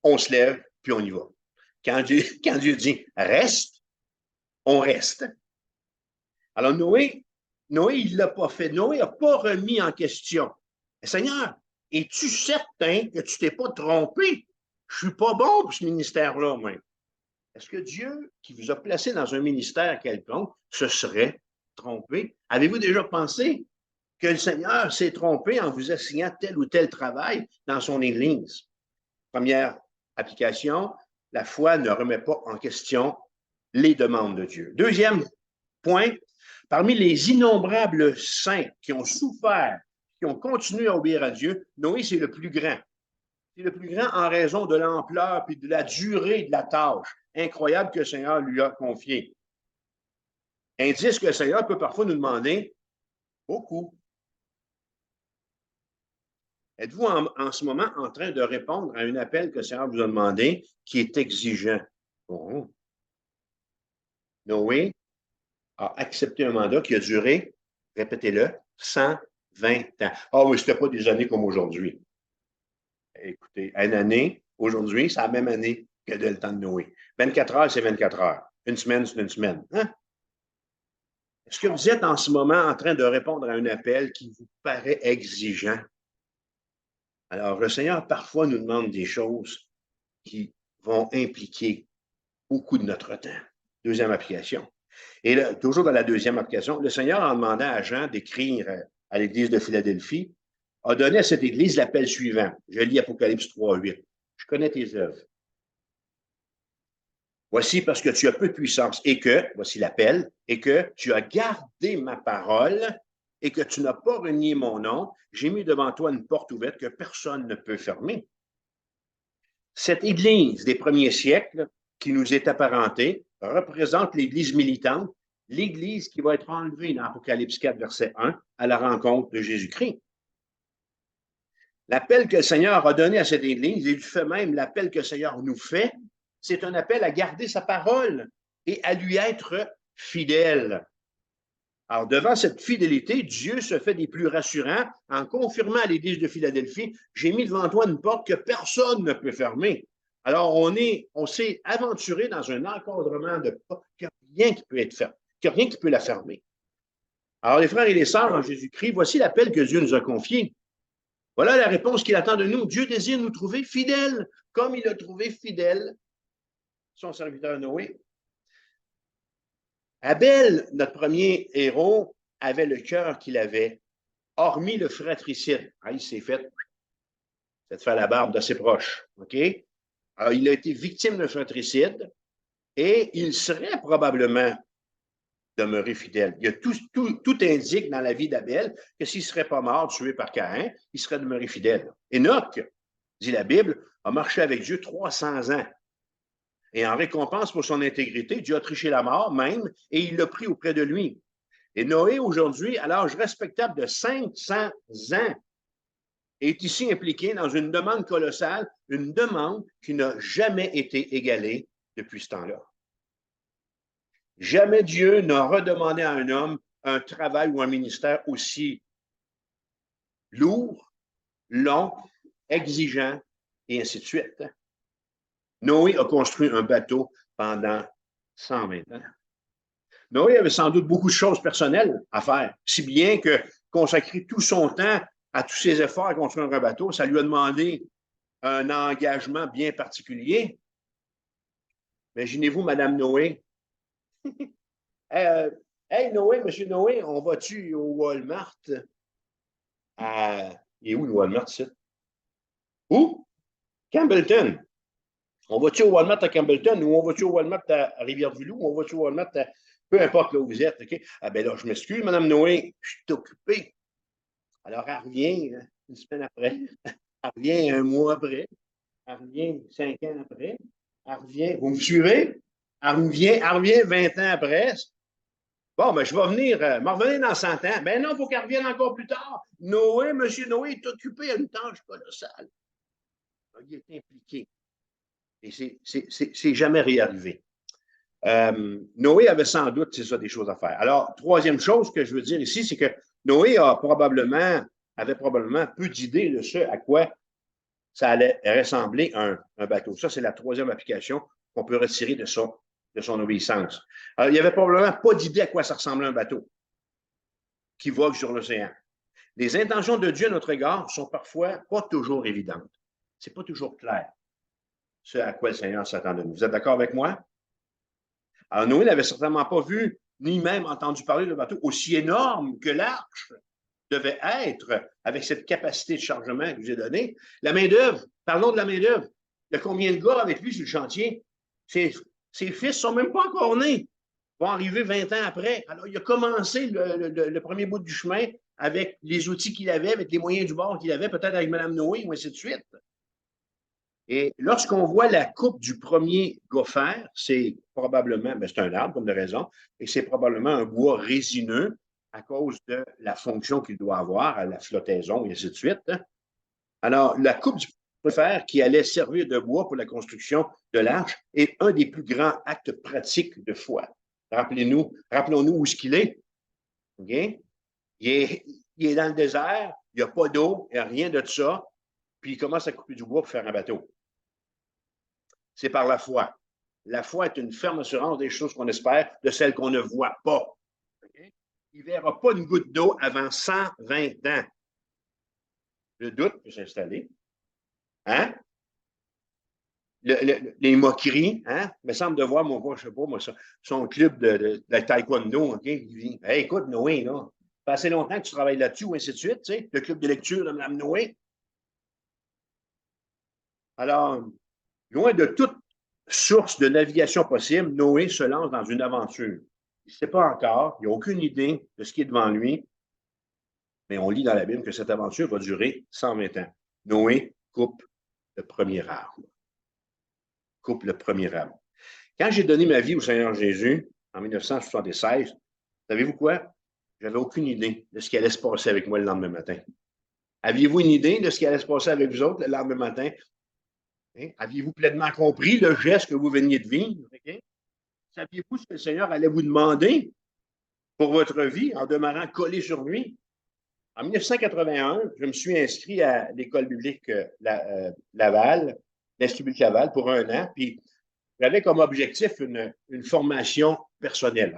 on se lève puis on y va. Quand Dieu dit reste, on reste. Alors Noé, il ne l'a pas fait. Noé n'a pas remis en question. Seigneur, es-tu certain que tu ne t'es pas trompé? Je ne suis pas bon pour ce ministère-là, même. Est-ce que Dieu, qui vous a placé dans un ministère quelconque, se serait trompé? Avez-vous déjà pensé que le Seigneur s'est trompé en vous assignant tel ou tel travail dans son Église? Première application, la foi ne remet pas en question les demandes de Dieu. Deuxième point, parmi les innombrables saints qui ont souffert, qui ont continué à obéir à Dieu, Noé, c'est le plus grand. C'est le plus grand en raison de l'ampleur et de la durée de la tâche incroyable que le Seigneur lui a confiée. Indice que le Seigneur peut parfois nous demander beaucoup. Êtes-vous en ce moment en train de répondre à un appel que le Seigneur vous a demandé qui est exigeant? Oh. Noé a accepté un mandat qui a duré, répétez-le, 120 ans. Ah oui, ce n'était pas des années comme aujourd'hui. Écoutez, une année, aujourd'hui, c'est la même année que le temps de Noé. 24 heures, c'est 24 heures. Une semaine, c'est une semaine. Hein? Est-ce que vous êtes en ce moment en train de répondre à un appel qui vous paraît exigeant? Alors, le Seigneur parfois nous demande des choses qui vont impliquer beaucoup de notre temps. Deuxième application. Et là, toujours dans la deuxième application, le Seigneur, en demandant à Jean d'écrire à l'Église de Philadelphie, a donné à cette Église l'appel suivant. Je lis Apocalypse 3:8. Je connais tes œuvres. Voici parce que tu as peu de puissance et que, voici l'appel, et que tu as gardé ma parole et que tu n'as pas renié mon nom, j'ai mis devant toi une porte ouverte que personne ne peut fermer. Cette Église des premiers siècles qui nous est apparentée représente l'Église militante, l'Église qui va être enlevée dans Apocalypse 4, verset 1, à la rencontre de Jésus-Christ. L'appel que le Seigneur a donné à cette Église, et du fait même l'appel que le Seigneur nous fait, c'est un appel à garder sa parole et à lui être fidèle. Alors, devant cette fidélité, Dieu se fait des plus rassurants en confirmant à l'Église de Philadelphie, j'ai mis devant toi une porte que personne ne peut fermer. Alors, on s'est aventuré dans un encadrement de porte qu'il n'y a rien qui peut être fermé, qu'il n'y a rien qui peut la fermer. Alors, les frères et les sœurs en Jésus-Christ, voici l'appel que Dieu nous a confié. Voilà la réponse qu'il attend de nous. Dieu désire nous trouver fidèles, comme il a trouvé fidèle son serviteur Noé. Abel, notre premier héros, avait le cœur qu'il avait, hormis le fratricide. Ah, il s'est fait faire la barbe de ses proches. OK? Alors, il a été victime d'un fratricide et il serait probablement demeuré fidèle. Il y a tout indique dans la vie d'Abel que s'il ne serait pas mort, tué par Caïn, il serait demeuré fidèle. Enoch, dit la Bible, a marché avec Dieu 300 ans. Et en récompense pour son intégrité, Dieu a triché la mort même et il l'a pris auprès de lui. Et Noé, aujourd'hui, à l'âge respectable de 500 ans, est ici impliqué dans une demande colossale, une demande qui n'a jamais été égalée depuis ce temps-là. Jamais Dieu n'a redemandé à un homme un travail ou un ministère aussi lourd, long, exigeant, et ainsi de suite. Noé a construit un bateau pendant 120 ans. Noé avait sans doute beaucoup de choses personnelles à faire, si bien que consacrer tout son temps à tous ses efforts à construire un bateau, ça lui a demandé un engagement bien particulier. Imaginez-vous, Madame Noé. Hey Noé, Monsieur Noé, on va-tu au Walmart? Il est où le Walmart, c'est? Où? Campbellton. On va-tu au Walmart à Campbellton ou on va-tu au Walmart à Rivière-du-Loup ou on va-tu au Walmart à... Peu importe là où vous êtes, OK? Ah ben là, je m'excuse, Madame Noé, je suis occupé. Alors, elle revient, hein? une semaine après, elle revient un mois après, elle revient 5 ans après, elle revient, vous me suivez? Elle revient 20 ans après. Bon, ben, je vais venir, m'en revenir dans 100 ans. Ben non, il faut qu'elle revienne encore plus tard. Noé, monsieur Noé est occupé à une tâche colossale. Il est impliqué. Et c'est jamais réarrivé. Noé avait sans doute, c'est ça, des choses à faire. Alors, troisième chose que je veux dire ici, c'est que Noé avait probablement peu d'idées de ce à quoi ça allait ressembler un bateau. Ça, c'est la troisième application qu'on peut retirer de son obéissance. Alors, il n'y avait probablement pas d'idée à quoi ça ressemblait un bateau qui vogue sur l'océan. Les intentions de Dieu à notre égard sont parfois pas toujours évidentes. C'est pas toujours clair ce à quoi le Seigneur s'attend de nous. Vous êtes d'accord avec moi? Alors, Noé n'avait certainement pas vu, ni même entendu parler de bateau aussi énorme que l'arche devait être avec cette capacité de chargement que je vous ai donnée. La main-d'œuvre, parlons de la main-d'œuvre. Il y a combien de gars avec lui sur le chantier? Ses fils ne sont même pas encore nés. Ils vont arriver 20 ans après. Alors, il a commencé le premier bout du chemin avec les outils qu'il avait, avec les moyens du bord qu'il avait, peut-être avec Mme Noé, ou ainsi de suite. Et lorsqu'on voit la coupe du premier gopher, c'est probablement, ben c'est un arbre comme de raison, et c'est probablement un bois résineux à cause de la fonction qu'il doit avoir, à la flottaison et ainsi de suite. Alors, la coupe du gopher qui allait servir de bois pour la construction de l'arche est un des plus grands actes pratiques de foi. Rappelons-nous où est-ce qu'il est. Okay? Il est dans le désert, il n'y a pas d'eau, il n'y a rien de ça, puis il commence à couper du bois pour faire un bateau. C'est par la foi. La foi est une ferme assurance des choses qu'on espère, de celles qu'on ne voit pas. Okay? Il ne verra pas une goutte d'eau avant 120 ans. Le doute peut s'installer. Hein? Les moqueries, hein? Il me semble de voir, mon je sais pas, moi, son club de taekwondo, OK? Il dit, hey, écoute, Noé, là, ça fait assez longtemps que tu travailles là-dessus, ou ainsi de suite, tu sais, le club de lecture de Mme Noé. Alors, loin de toute source de navigation possible, Noé se lance dans une aventure. Il ne sait pas encore, il n'a aucune idée de ce qui est devant lui, mais on lit dans la Bible que cette aventure va durer 120 ans. Noé coupe le premier arbre. Coupe le premier arbre. Quand j'ai donné ma vie au Seigneur Jésus, en 1976, savez-vous quoi? J'avais aucune idée de ce qui allait se passer avec moi le lendemain matin. Aviez-vous une idée de ce qui allait se passer avec vous autres le lendemain matin? Hein? Aviez-vous pleinement compris le geste que vous veniez de vivre? Okay? Saviez-vous ce que le Seigneur allait vous demander pour votre vie en demeurant collé sur lui? En 1981, je me suis inscrit à l'école biblique Laval, l'Institut biblique Laval, pour 1 an, puis j'avais comme objectif une formation personnelle.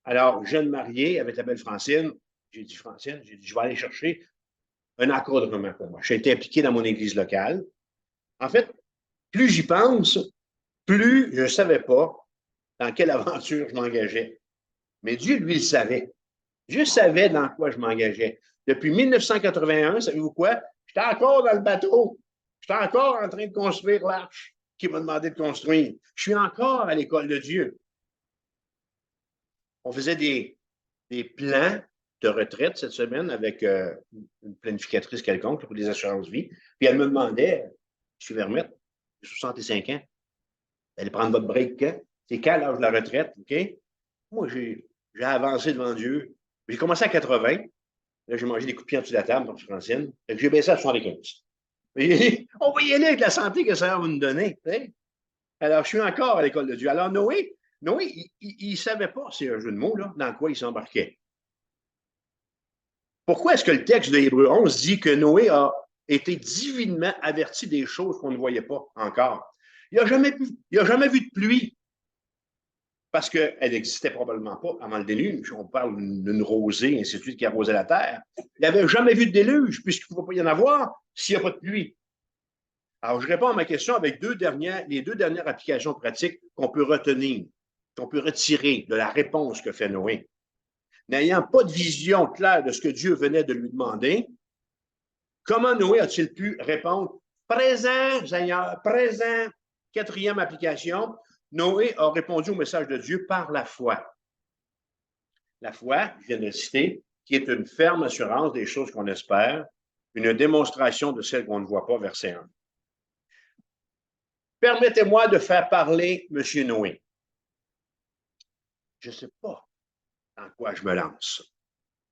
Alors, jeune marié avec la belle Francine, j'ai dit, Francine, je vais aller chercher un encadrement pour moi. J'ai été impliqué dans mon église locale. En fait, plus j'y pense, plus je ne savais pas dans quelle aventure je m'engageais. Mais Dieu, lui, il savait. Je savais dans quoi je m'engageais. Depuis 1981, savez-vous quoi? J'étais encore dans le bateau. J'étais encore en train de construire l'arche qu'il m'a demandé de construire. Je suis encore à l'école de Dieu. On faisait des plans de retraite cette semaine avec une planificatrice quelconque pour les assurances-vie. Puis elle me demandait, je suis Vermette, j'ai 65 ans, vous allez prendre votre break quand? C'est quand l'âge de la retraite? OK? Moi, j'ai avancé devant Dieu. J'ai commencé à 80. Là, j'ai mangé des coups de pied en dessous de la table pour Francine. J'ai baissé à 75. On va y aller avec la santé que ça va nous donner. T'sais? Alors, je suis encore à l'école de Dieu. Alors, Noé, il ne savait pas, c'est un jeu de mots, là, dans quoi il s'embarquait. Pourquoi est-ce que le texte de Hébreux 11 dit que Noé a été divinement averti des choses qu'on ne voyait pas encore? Il n'a jamais vu de pluie parce qu'elle n'existait probablement pas avant le déluge. On parle d'une rosée, ainsi de suite, qui arrosait la terre. Il n'avait jamais vu de déluge puisqu'il ne pouvait pas y en avoir s'il n'y a pas de pluie. Alors, je réponds à ma question avec les deux dernières applications pratiques qu'on peut retenir, qu'on peut retirer de la réponse que fait Noé. N'ayant pas de vision claire de ce que Dieu venait de lui demander, comment Noé a-t-il pu répondre « Présent, Seigneur, présent ». Quatrième application, Noé a répondu au message de Dieu par la foi. La foi, je viens de le citer, qui est une ferme assurance des choses qu'on espère, une démonstration de celle qu'on ne voit pas, verset 1. Permettez-moi de faire parler M. Noé. Je ne sais pas en quoi je me lance.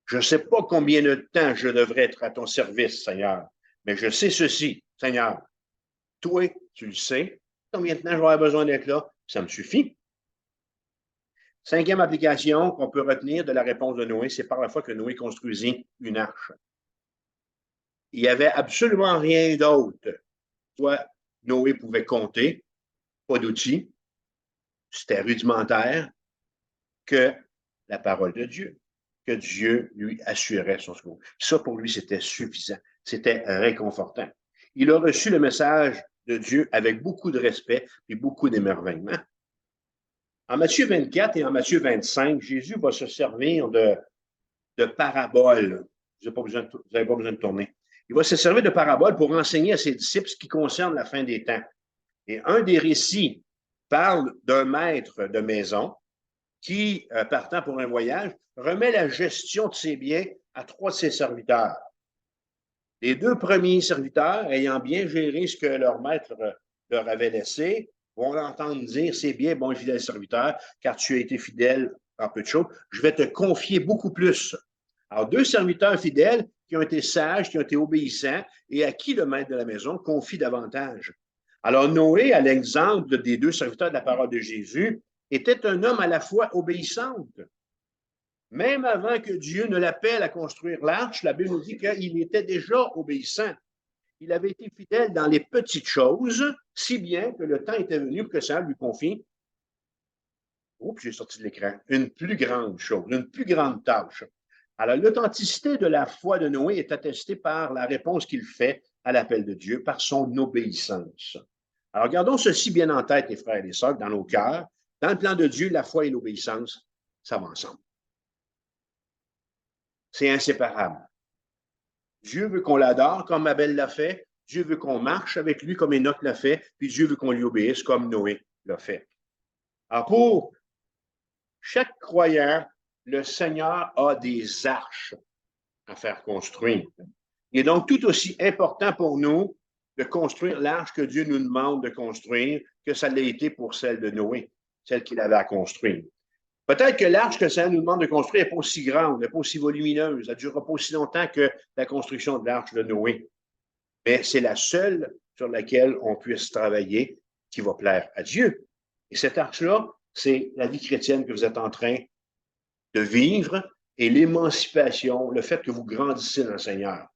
Je ne sais pas combien de temps je devrais être à ton service, Seigneur, mais je sais ceci, Seigneur. Toi, tu le sais. Combien de temps je vais avoir besoin d'être là? Ça me suffit. Cinquième application qu'on peut retenir de la réponse de Noé, c'est par la fois que Noé construisit une arche. Il n'y avait absolument rien d'autre. Soit Noé pouvait compter, pas d'outils, c'était rudimentaire, que la parole de Dieu, que Dieu lui assurait son secours. Ça, pour lui, c'était suffisant. C'était réconfortant. Il a reçu le message de Dieu avec beaucoup de respect et beaucoup d'émerveillement. En Matthieu 24 et en Matthieu 25, Jésus va se servir de paraboles. Vous n'avez pas besoin de tourner. Il va se servir de paraboles pour enseigner à ses disciples ce qui concerne la fin des temps. Et un des récits parle d'un maître de maison qui, partant pour un voyage, remet la gestion de ses biens à 3 de ses serviteurs. Les 2 premiers serviteurs, ayant bien géré ce que leur maître leur avait laissé, vont entendre dire, c'est bien, bon et fidèle serviteur, car tu as été fidèle en peu de choses, je vais te confier beaucoup plus. Alors, 2 serviteurs fidèles qui ont été sages, qui ont été obéissants et à qui le maître de la maison confie davantage. Alors, Noé, à l'exemple des 2 serviteurs de la parole de Jésus, était un homme à la fois obéissant. Même avant que Dieu ne l'appelle à construire l'arche, la Bible nous dit qu'il était déjà obéissant. Il avait été fidèle dans les petites choses, si bien que le temps était venu pour que ça lui confie, oups, j'ai sorti de l'écran, une plus grande chose, une plus grande tâche. Alors, l'authenticité de la foi de Noé est attestée par la réponse qu'il fait à l'appel de Dieu, par son obéissance. Alors, gardons ceci bien en tête, les frères et les sœurs, dans nos cœurs. Dans le plan de Dieu, la foi et l'obéissance, ça va ensemble. C'est inséparable. Dieu veut qu'on l'adore comme Abel l'a fait. Dieu veut qu'on marche avec lui comme Enoch l'a fait. Puis Dieu veut qu'on lui obéisse comme Noé l'a fait. Alors, pour chaque croyant, le Seigneur a des arches à faire construire. Il est donc tout aussi important pour nous de construire l'arche que Dieu nous demande de construire que ça l'a été pour celle de Noé, celle qu'il avait à construire. Peut-être que l'arche que ça nous demande de construire n'est pas aussi grande, n'est pas aussi volumineuse, elle ne durera pas aussi longtemps que la construction de l'arche de Noé. Mais c'est la seule sur laquelle on puisse travailler qui va plaire à Dieu. Et cette arche-là, c'est la vie chrétienne que vous êtes en train de vivre et l'émancipation, le fait que vous grandissez dans le Seigneur.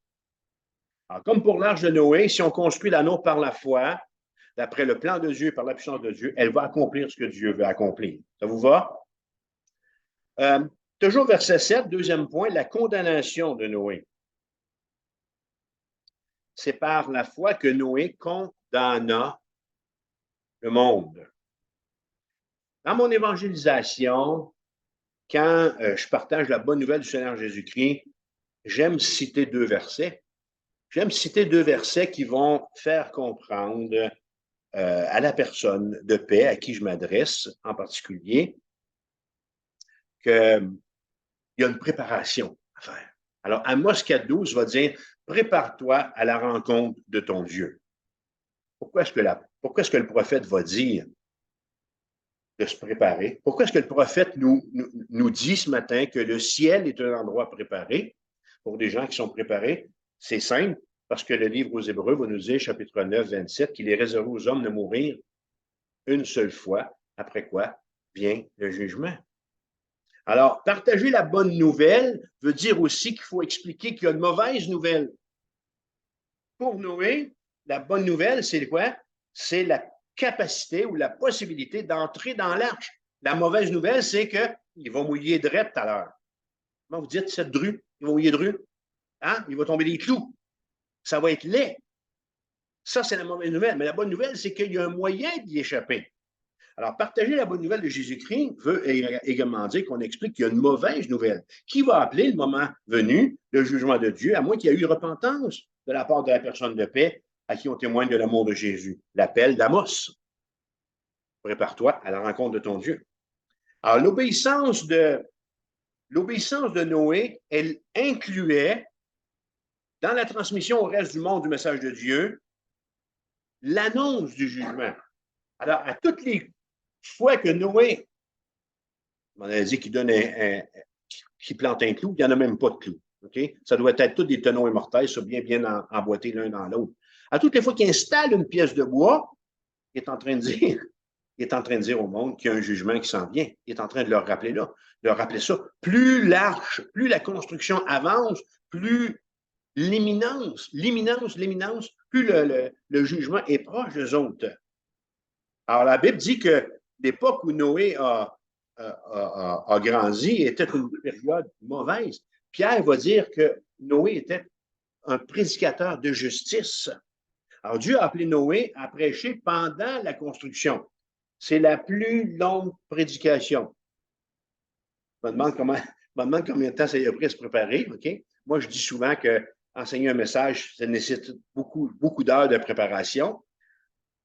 Alors, comme pour l'arche de Noé, si on construit la nôtre par la foi, d'après le plan de Dieu et par la puissance de Dieu, elle va accomplir ce que Dieu veut accomplir. Ça vous va? Toujours verset 7, deuxième point, la condamnation de Noé. C'est par la foi que Noé condamna le monde. Dans mon évangélisation, quand je partage la bonne nouvelle du Seigneur Jésus-Christ, j'aime citer 2 versets. J'aime citer 2 versets qui vont faire comprendre à la personne de paix à qui je m'adresse en particulier qu'il y a une préparation à faire. Alors, Amos 4.12 va dire « Prépare-toi à la rencontre de ton Dieu ». Pourquoi est-ce que le prophète va dire de se préparer? Pourquoi est-ce que le prophète nous dit ce matin que le ciel est un endroit préparé pour des gens qui sont préparés? C'est simple, parce que le livre aux Hébreux va nous dire, chapitre 9, 27, qu'il est réservé aux hommes de mourir une seule fois, après quoi vient le jugement. Alors, partager la bonne nouvelle veut dire aussi qu'il faut expliquer qu'il y a une mauvaise nouvelle. Pour Noé, la bonne nouvelle, c'est quoi? C'est la capacité ou la possibilité d'entrer dans l'arche. La mauvaise nouvelle, c'est qu'il va mouiller de rêve tout à l'heure. Comment vous dites cette drue? Il va mouiller de rue? Hein? Il va tomber des clous. Ça va être laid. Ça, c'est la mauvaise nouvelle. Mais la bonne nouvelle, c'est qu'il y a un moyen d'y échapper. Alors, partager la bonne nouvelle de Jésus-Christ veut également dire qu'on explique qu'il y a une mauvaise nouvelle. Qui va appeler le moment venu le jugement de Dieu, à moins qu'il y ait eu repentance de la part de la personne de paix à qui on témoigne de l'amour de Jésus? L'appel d'Amos. Prépare-toi à la rencontre de ton Dieu. Alors, l'obéissance de Noé, elle incluait dans la transmission au reste du monde du message de Dieu, l'annonce du jugement. Alors, à toutes les fois que Noé, on a dit qu'il qu'il plante un clou, il n'y en a même pas de clou. Okay? Ça doit être tous des tenons immortels, ça bien emboîtés l'un dans l'autre. À toutes les fois qu'il installe une pièce de bois, il est en train de dire au monde qu'il y a un jugement qui s'en vient. Il est en train de leur rappeler ça. Plus l'arche, plus la construction avance, plus l'imminence, plus le jugement est proche d'eux autres. Alors, la Bible dit que l'époque où Noé a grandi était une période mauvaise. Pierre va dire que Noé était un prédicateur de justice. Alors, Dieu a appelé Noé à prêcher pendant la construction. C'est la plus longue prédication. Je me demande combien de temps ça a pris à se préparer. OK? Moi, je dis souvent qu'enseigner un message, ça nécessite beaucoup d'heures de préparation.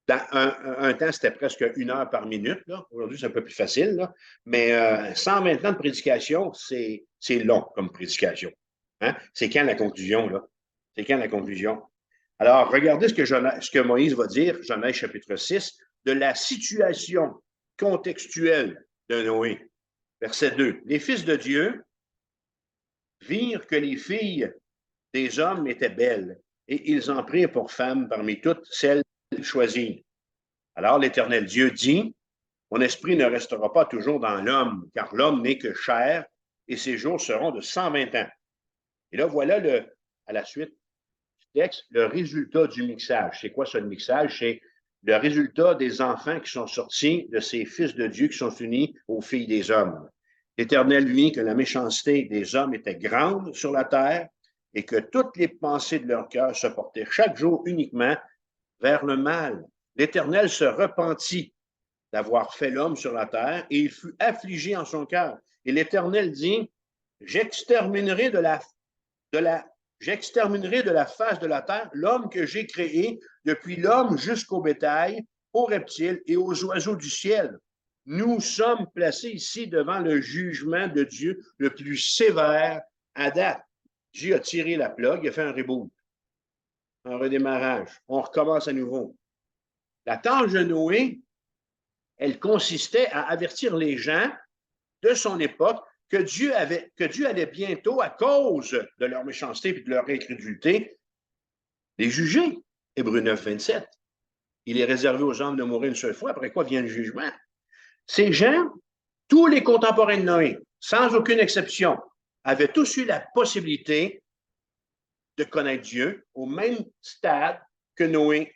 Dans un temps, c'était presque 1 heure par minute. Aujourd'hui, c'est un peu plus facile. Là. Mais 120 ans de prédication, c'est long comme prédication. Hein? C'est quand la conclusion, là? C'est quand la conclusion? Alors, regardez ce que Moïse va dire, Genèse chapitre 6, de la situation contextuelle de Noé. Verset 2. Les fils de Dieu virent que les filles des hommes étaient belles, et ils en prirent pour femmes parmi toutes celles choisies. Alors l'Éternel Dieu dit, mon esprit ne restera pas toujours dans l'homme, car l'homme n'est que chair, et ses jours seront de 120 ans. Et là, voilà à la suite du texte, le résultat du mixage. C'est quoi ça, le mixage? C'est le résultat des enfants qui sont sortis de ces fils de Dieu qui sont unis aux filles des hommes. L'Éternel vit que la méchanceté des hommes était grande sur la terre et que toutes les pensées de leur cœur se portaient chaque jour uniquement vers le mal. L'Éternel se repentit d'avoir fait l'homme sur la terre et il fut affligé en son cœur. Et l'Éternel dit, j'exterminerai de la face de la terre l'homme que j'ai créé, depuis l'homme jusqu'au bétail, aux reptiles et aux oiseaux du ciel. Nous sommes placés ici devant le jugement de Dieu le plus sévère à date. Dieu a tiré la plug, il a fait un reboot, un redémarrage. On recommence à nouveau. La tâche de Noé, elle consistait à avertir les gens de son époque que Dieu allait bientôt, à cause de leur méchanceté et de leur incrédulité, les juger. Hébreux 9, 27. Il est réservé aux hommes de mourir une seule fois, après quoi vient le jugement. Ces gens, tous les contemporains de Noé, sans aucune exception, avaient tous eu la possibilité de connaître Dieu au même stade que Noé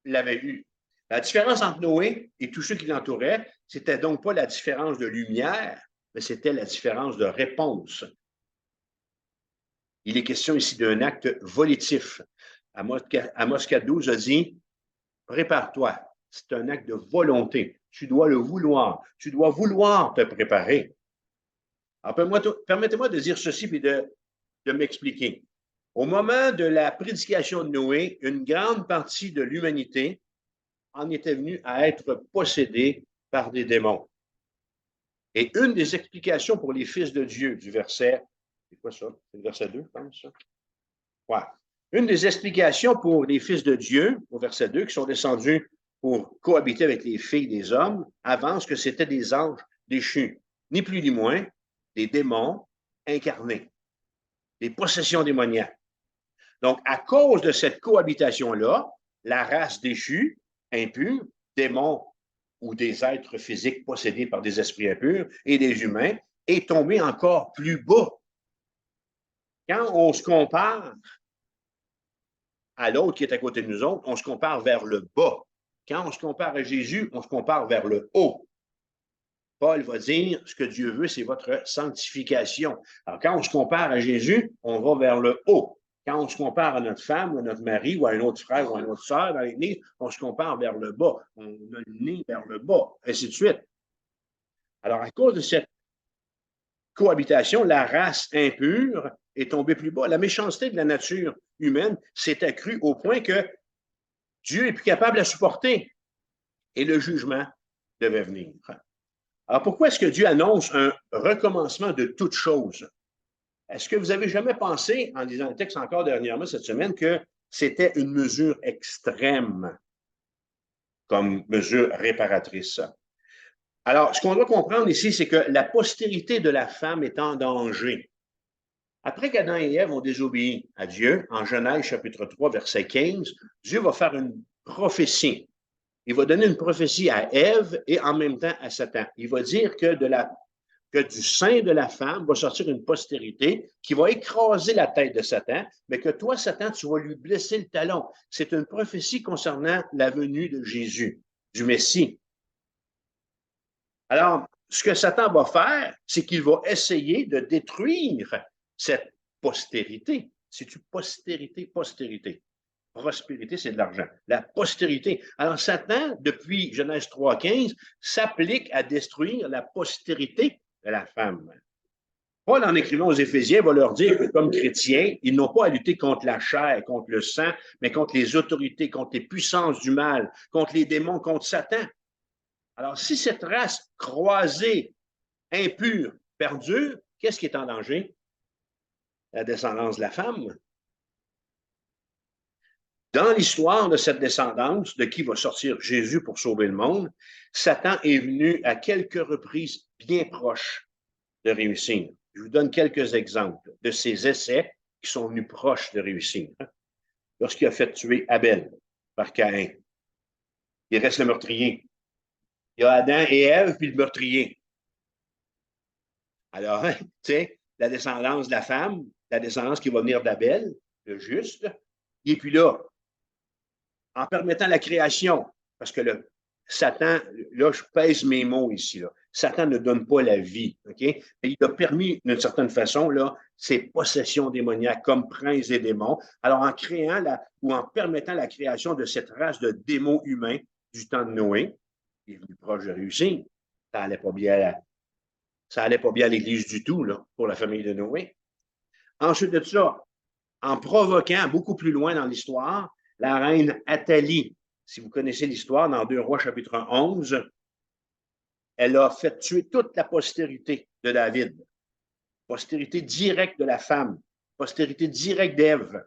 l'avait eu. La différence entre Noé et tous ceux qui l'entouraient, c'était donc pas la différence de lumière, mais c'était la différence de réponse. Il est question ici d'un acte volitif. Amos 4.12 a dit, prépare-toi. C'est un acte de volonté. Tu dois le vouloir. Tu dois vouloir te préparer. Alors, permettez-moi de dire ceci et de m'expliquer. Au moment de la prédication de Noé, une grande partie de l'humanité en était venue à être possédée par des démons. Et une des explications pour les fils de Dieu du verset, c'est quoi ça? C'est le verset 2, je pense, ça? Ouais. Une des explications pour les fils de Dieu, au verset 2, qui sont descendus pour cohabiter avec les filles des hommes, avance que c'était des anges déchus, ni plus ni moins, des démons incarnés, des possessions démoniaques. Donc, à cause de cette cohabitation-là, la race déchue, impure, démons ou des êtres physiques possédés par des esprits impurs et des humains, est tombée encore plus bas. Quand on se compare à l'autre qui est à côté de nous autres, on se compare vers le bas. Quand on se compare à Jésus, on se compare vers le haut. Paul va dire, ce que Dieu veut, c'est votre sanctification. Alors, quand on se compare à Jésus, on va vers le haut. Quand on se compare à notre femme ou à notre mari ou à un autre frère ou à une autre sœur dans l'Église, on se compare vers le bas. On a le nez vers le bas, ainsi de suite. Alors, à cause de cette cohabitation, la race impure est tombée plus bas. La méchanceté de la nature humaine s'est accrue au point que Dieu est plus capable à supporter et le jugement devait venir. Alors, pourquoi est-ce que Dieu annonce un recommencement de toutes choses? Est-ce que vous avez jamais pensé, en lisant le texte encore dernièrement cette semaine, que c'était une mesure extrême comme mesure réparatrice? Alors, ce qu'on doit comprendre ici, c'est que la postérité de la femme est en danger. Après qu'Adam et Ève ont désobéi à Dieu, en Genèse chapitre 3, verset 15, Dieu va faire une prophétie. Il va donner une prophétie à Ève et en même temps à Satan. Il va dire que du sein de la femme va sortir une postérité qui va écraser la tête de Satan, mais que toi, Satan, tu vas lui blesser le talon. C'est une prophétie concernant la venue de Jésus, du Messie. Alors, ce que Satan va faire, c'est qu'il va essayer de détruire cette postérité. C'est-tu postérité, postérité? Prospérité, c'est de l'argent. La postérité. Alors, Satan, depuis Genèse 3,15, s'applique à détruire la postérité de la femme. Paul, en écrivant aux Éphésiens, va leur dire que comme chrétiens, ils n'ont pas à lutter contre la chair, contre le sang, mais contre les autorités, contre les puissances du mal, contre les démons, contre Satan. Alors, si cette race croisée, impure, perdure, qu'est-ce qui est en danger? La descendance de la femme. Dans l'histoire de cette descendance, de qui va sortir Jésus pour sauver le monde, Satan est venu à quelques reprises bien proches de réussir. Je vous donne quelques exemples de ces essais qui sont venus proches de réussir. Lorsqu'il a fait tuer Abel par Caïn, il reste le meurtrier. Il y a Adam et Ève, puis le meurtrier. Alors, tu sais, la descendance de la femme, la descendance qui va venir d'Abel, le juste, et puis là, en permettant la création, parce que Satan, là, je pèse mes mots ici, là. Satan ne donne pas la vie, OK? Mais il a permis, d'une certaine façon, là, ces possessions démoniaques comme princes et démons. Alors, en créant ou en permettant la création de cette race de démons humains du temps de Noé, il est venu proche de réussir. Ça n'allait pas bien à l'Église du tout, là, pour la famille de Noé. Ensuite de ça, en provoquant beaucoup plus loin dans l'histoire, la reine Athalie, si vous connaissez l'histoire, dans 2 Rois chapitre 11, elle a fait tuer toute la postérité de David, postérité directe de la femme, postérité directe d'Ève.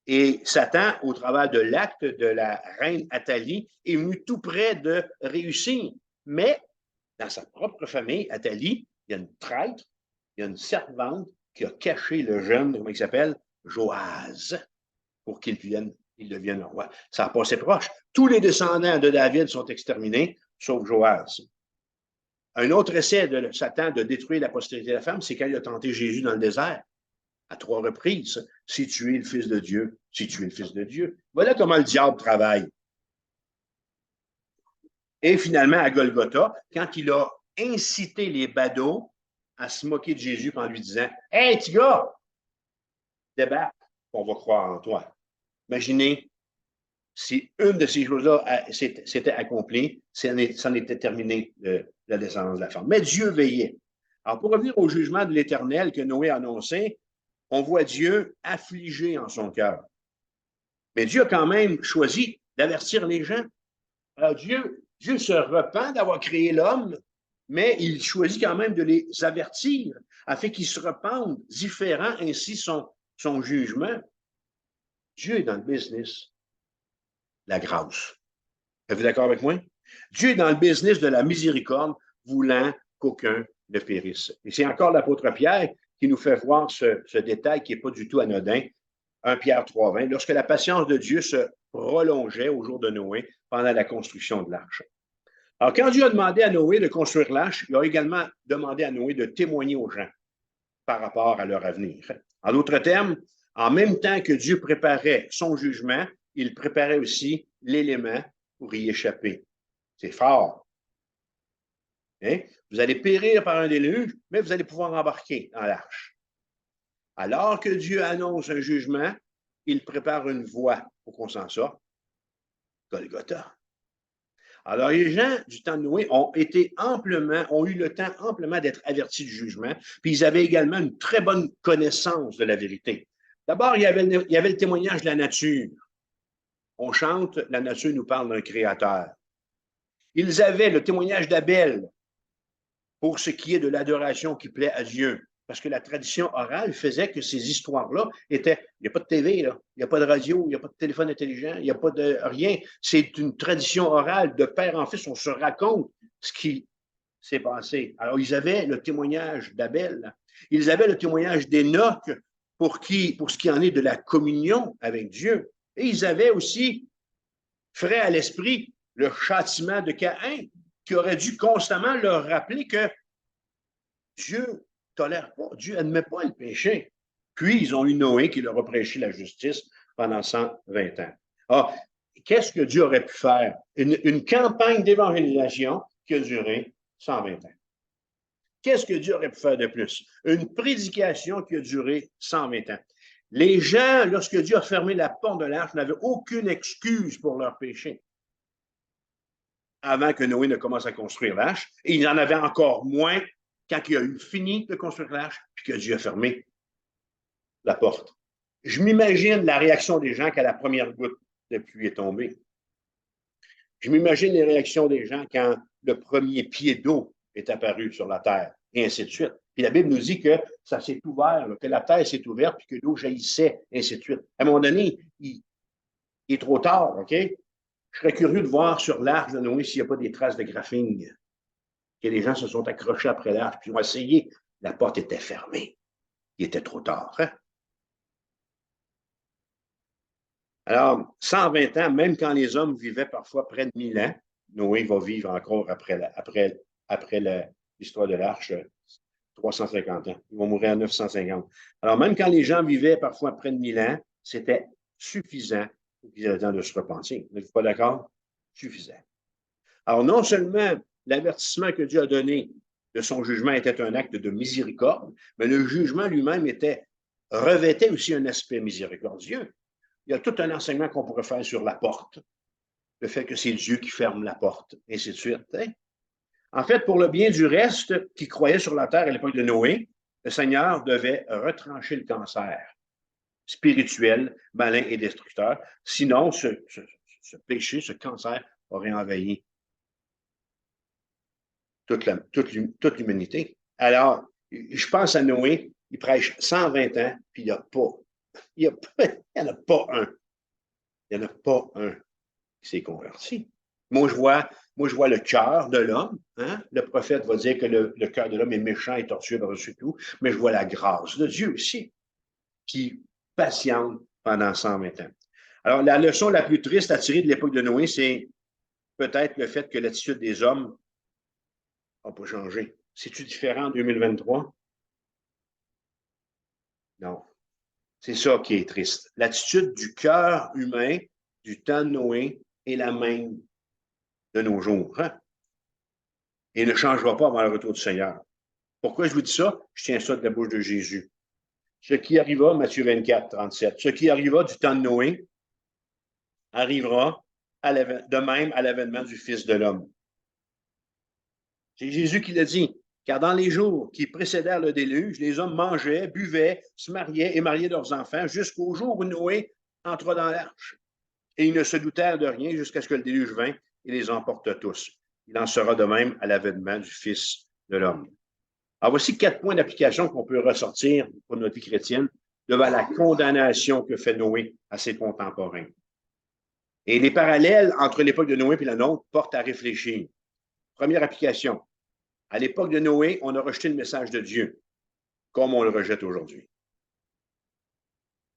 Et Satan, au travers de l'acte de la reine Athalie, est venu tout près de réussir. Mais dans sa propre famille, Athalie, il y a une traître, il y a une servante qui a caché le jeune, comment il s'appelle? Joaz, pour qu'il devienne roi. Ça a passé proche. Tous les descendants de David sont exterminés, sauf Joaz. Un autre essai de Satan de détruire la postérité de la femme, c'est quand il a tenté Jésus dans le désert, à 3 reprises. Si tu es le Fils de Dieu, si tu es le Fils de Dieu. Voilà comment le diable travaille. Et finalement, à Golgotha, quand il a incité les badauds à se moquer de Jésus en lui disant « Hey, petit gars, débarque, on va croire en toi. » Imaginez si une de ces choses-là s'était accomplie, c'en était terminé la descendance de la femme. Mais Dieu veillait. Alors, pour revenir au jugement de l'Éternel que Noé a annoncé, on voit Dieu affligé en son cœur. Mais Dieu a quand même choisi d'avertir les gens. Alors, Dieu se repent d'avoir créé l'homme, mais il choisit quand même de les avertir afin qu'ils se repentent, différant ainsi son jugement. Dieu est dans le business, la grâce. Êtes-vous d'accord avec moi? Dieu est dans le business de la miséricorde, voulant qu'aucun ne périsse. Et c'est encore l'apôtre Pierre qui nous fait voir ce détail qui n'est pas du tout anodin. 1 Pierre 3,20, lorsque la patience de Dieu se prolongeait au jour de Noé pendant la construction de l'arche. Alors, quand Dieu a demandé à Noé de construire l'arche, il a également demandé à Noé de témoigner aux gens par rapport à leur avenir. En d'autres termes, en même temps que Dieu préparait son jugement, il préparait aussi l'élément pour y échapper. C'est fort. Hein? Vous allez périr par un déluge, mais vous allez pouvoir embarquer dans l'arche. Alors que Dieu annonce un jugement, il prépare une voie pour qu'on s'en sorte. Golgotha. Alors, les gens du temps de Noé ont eu le temps amplement d'être avertis du jugement, puis ils avaient également une très bonne connaissance de la vérité. D'abord, il y avait le témoignage de la nature. On chante, la nature nous parle d'un créateur. Ils avaient le témoignage d'Abel pour ce qui est de l'adoration qui plaît à Dieu. Parce que la tradition orale faisait que ces histoires-là étaient, il n'y a pas de TV, là, il n'y a pas de radio, il n'y a pas de téléphone intelligent, il n'y a pas de rien. C'est une tradition orale de père en fils. On se raconte ce qui s'est passé. Alors, ils avaient le témoignage d'Abel. Ils avaient le témoignage d'Enoch pour ce qui en est de la communion avec Dieu. Et ils avaient aussi, frais à l'esprit, le châtiment de Caïn, qui aurait dû constamment leur rappeler que Dieu tolère pas, Dieu admet pas le péché. Puis, ils ont eu Noé qui leur a prêché la justice pendant 120 ans. Ah, qu'est-ce que Dieu aurait pu faire? Une campagne d'évangélisation qui a duré 120 ans. Qu'est-ce que Dieu aurait pu faire de plus? Une prédication qui a duré 120 ans. Les gens, lorsque Dieu a fermé la porte de l'arche, n'avaient aucune excuse pour leur péché avant que Noé ne commence à construire l'arche. Et il en avait encore moins quand il a eu fini de construire l'arche, puis que Dieu a fermé la porte. Je m'imagine la réaction des gens quand la première goutte de pluie est tombée. Je m'imagine les réactions des gens quand le premier pied d'eau est apparu sur la terre, et ainsi de suite. Puis la Bible nous dit que ça s'est ouvert, que la terre s'est ouverte, puis que l'eau jaillissait, et ainsi de suite. À un moment donné, il est trop tard, OK? Je serais curieux de voir sur l'arche de Noé s'il n'y a pas des traces de graphing, que les gens se sont accrochés après l'arche, puis ont essayé. La porte était fermée. Il était trop tard. Hein? Alors, 120 ans, même quand les hommes vivaient parfois près de 1000 ans, Noé va vivre encore après l'histoire de l'arche 350 ans. Il va mourir à 950. Alors, même quand les gens vivaient parfois près de 1000 ans, c'était suffisant pour qu'ils aient le temps de se repentir. N'êtes-vous pas d'accord? Suffisant. Alors, non seulement l'avertissement que Dieu a donné de son jugement était un acte de miséricorde, mais le jugement lui-même revêtait aussi un aspect miséricordieux. Il y a tout un enseignement qu'on pourrait faire sur la porte, le fait que c'est Dieu qui ferme la porte, et ainsi de suite. Hein? En fait, pour le bien du reste qui croyait sur la terre à l'époque de Noé, le Seigneur devait retrancher le cancer spirituel, malin et destructeur. Sinon, ce péché, ce cancer aurait envahi toute l'humanité. Alors, je pense à Noé, il prêche 120 ans, puis il n'y en a pas un. Il n'y en a pas un qui s'est converti. Moi, je vois le cœur de l'homme. Hein? Le prophète va dire que le cœur de l'homme est méchant et tortueux par-dessus tout, mais je vois la grâce de Dieu aussi, qui patiente pendant 120 ans. Alors, la leçon la plus triste à tirer de l'époque de Noé, c'est peut-être le fait que l'attitude des hommes n'a pas changé. C'est-tu différent en 2023? Non. C'est ça qui est triste. L'attitude du cœur humain du temps de Noé est la même de nos jours. Hein? Et ne changera pas avant le retour du Seigneur. Pourquoi je vous dis ça? Je tiens ça de la bouche de Jésus. Ce qui arriva, Matthieu 24, 37, ce qui arriva du temps de Noé arrivera de même à l'avènement du Fils de l'homme. C'est Jésus qui l'a dit. Car dans les jours qui précédèrent le déluge, les hommes mangeaient, buvaient, se mariaient et mariaient leurs enfants jusqu'au jour où Noé entra dans l'arche. Et ils ne se doutèrent de rien jusqu'à ce que le déluge vint et les emporte tous. Il en sera de même à l'avènement du Fils de l'homme. Alors, voici 4 points d'application qu'on peut ressortir pour notre vie chrétienne devant la condamnation que fait Noé à ses contemporains. Et les parallèles entre l'époque de Noé et la nôtre portent à réfléchir. Première application. À l'époque de Noé, on a rejeté le message de Dieu, comme on le rejette aujourd'hui.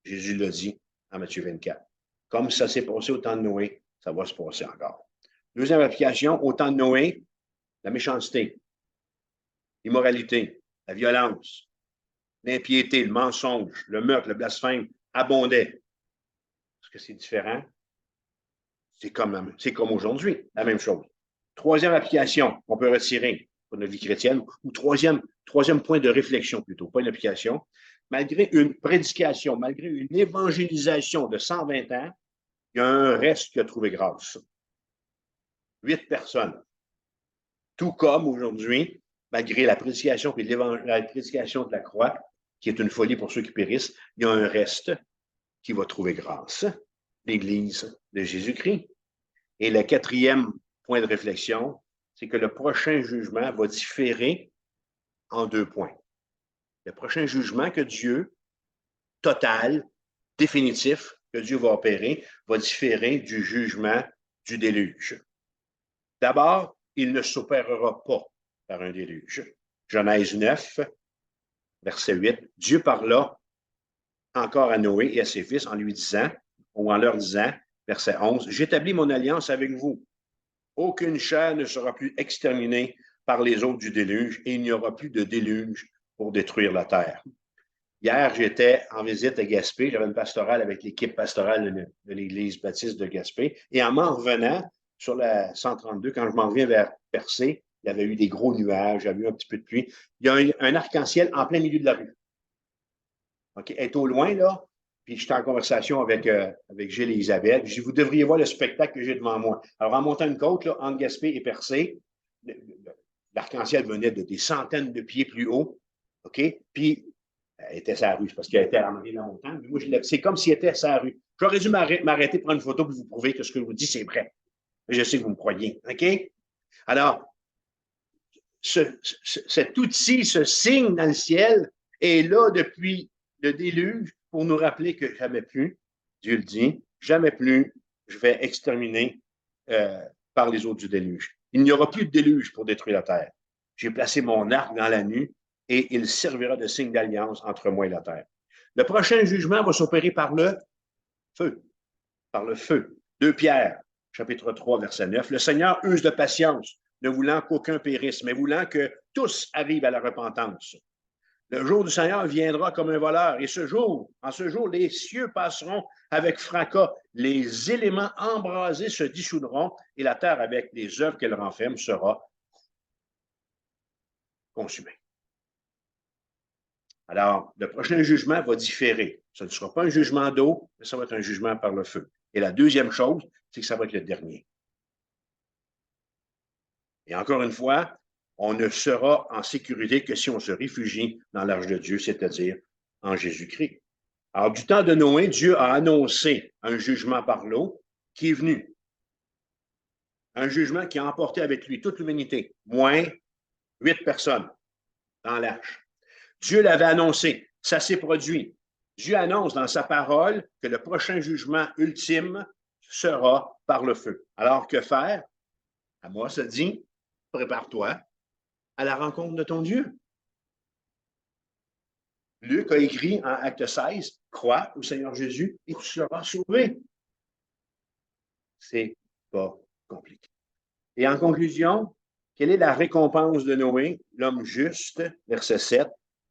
Jésus l'a dit en Matthieu 24. Comme ça s'est passé au temps de Noé, ça va se passer encore. Deuxième application, au temps de Noé, la méchanceté, l'immoralité, la violence, l'impiété, le mensonge, le meurtre, le blasphème abondaient. Est-ce que c'est différent? C'est comme aujourd'hui, la même chose. Troisième application qu'on peut retirer pour notre vie chrétienne, ou troisième point de réflexion plutôt, pas une application. Malgré une prédication, malgré une évangélisation de 120 ans, il y a un reste qui a trouvé grâce. 8 personnes. Tout comme aujourd'hui, malgré la prédication et la prédication de la croix, qui est une folie pour ceux qui périssent, il y a un reste qui va trouver grâce. L'Église de Jésus-Christ. Et le quatrième point de réflexion, c'est que le prochain jugement va différer en 2 points. Le prochain jugement que Dieu, total, définitif, que Dieu va opérer, va différer du jugement du déluge. D'abord, il ne s'opérera pas par un déluge. Genèse 9, verset 8. Dieu parla encore à Noé et à ses fils en lui disant, ou en leur disant, verset 11, j'établis mon alliance avec vous. Aucune chair ne sera plus exterminée par les eaux du déluge et il n'y aura plus de déluge pour détruire la terre. Hier, j'étais en visite à Gaspé. J'avais une pastorale avec l'équipe pastorale de l'Église baptiste de Gaspé. Et en m'en revenant sur la 132, quand je m'en reviens vers Percé, il y avait eu des gros nuages, il y avait eu un petit peu de pluie. Il y a un arc-en-ciel en plein milieu de la rue. OK, elle est au loin, là. Puis j'étais en conversation avec Gilles et Isabelle. Je dis, vous devriez voir le spectacle que j'ai devant moi. Alors, en montant une côte, là, entre Gaspé et Percé, l'arc-en-ciel venait de des centaines de pieds plus haut. OK? Puis, elle était sur la rue, parce qu'elle était en arrière de la montagne. Moi, c'est comme si elle était sur la rue. J'aurais dû m'arrêter, prendre une photo pour vous prouver que ce que je vous dis, c'est vrai. Je sais que vous me croyez. OK? Alors, cet outil, ce signe dans le ciel, est là depuis le déluge pour nous rappeler que jamais plus, Dieu le dit, jamais plus, je vais exterminer par les eaux du déluge. Il n'y aura plus de déluge pour détruire la terre. J'ai placé mon arc dans la nuit et il servira de signe d'alliance entre moi et la terre. Le prochain jugement va s'opérer par le feu. Par le feu. 2 Pierre, chapitre 3, verset 9. Le Seigneur use de patience, ne voulant qu'aucun périsse, mais voulant que tous arrivent à la repentance. Le jour du Seigneur viendra comme un voleur, et en ce jour, les cieux passeront avec fracas, les éléments embrasés se dissoudront, et la terre, avec les œuvres qu'elle renferme, sera consumée. Alors, le prochain jugement va différer. Ce ne sera pas un jugement d'eau, mais ça va être un jugement par le feu. Et la deuxième chose, c'est que ça va être le dernier. Et encore une fois, on ne sera en sécurité que si on se réfugie dans l'arche de Dieu, c'est-à-dire en Jésus-Christ. Alors, du temps de Noé, Dieu a annoncé un jugement par l'eau qui est venu. Un jugement qui a emporté avec lui toute l'humanité, moins 8 personnes dans l'arche. Dieu l'avait annoncé, ça s'est produit. Dieu annonce dans sa parole que le prochain jugement ultime sera par le feu. Alors, que faire? À moi, ça dit, prépare-toi à la rencontre de ton Dieu. Luc a écrit en Acte 16, crois au Seigneur Jésus et tu seras sauvé. C'est pas compliqué. Et en conclusion, quelle est la récompense de Noé, l'homme juste, verset 7?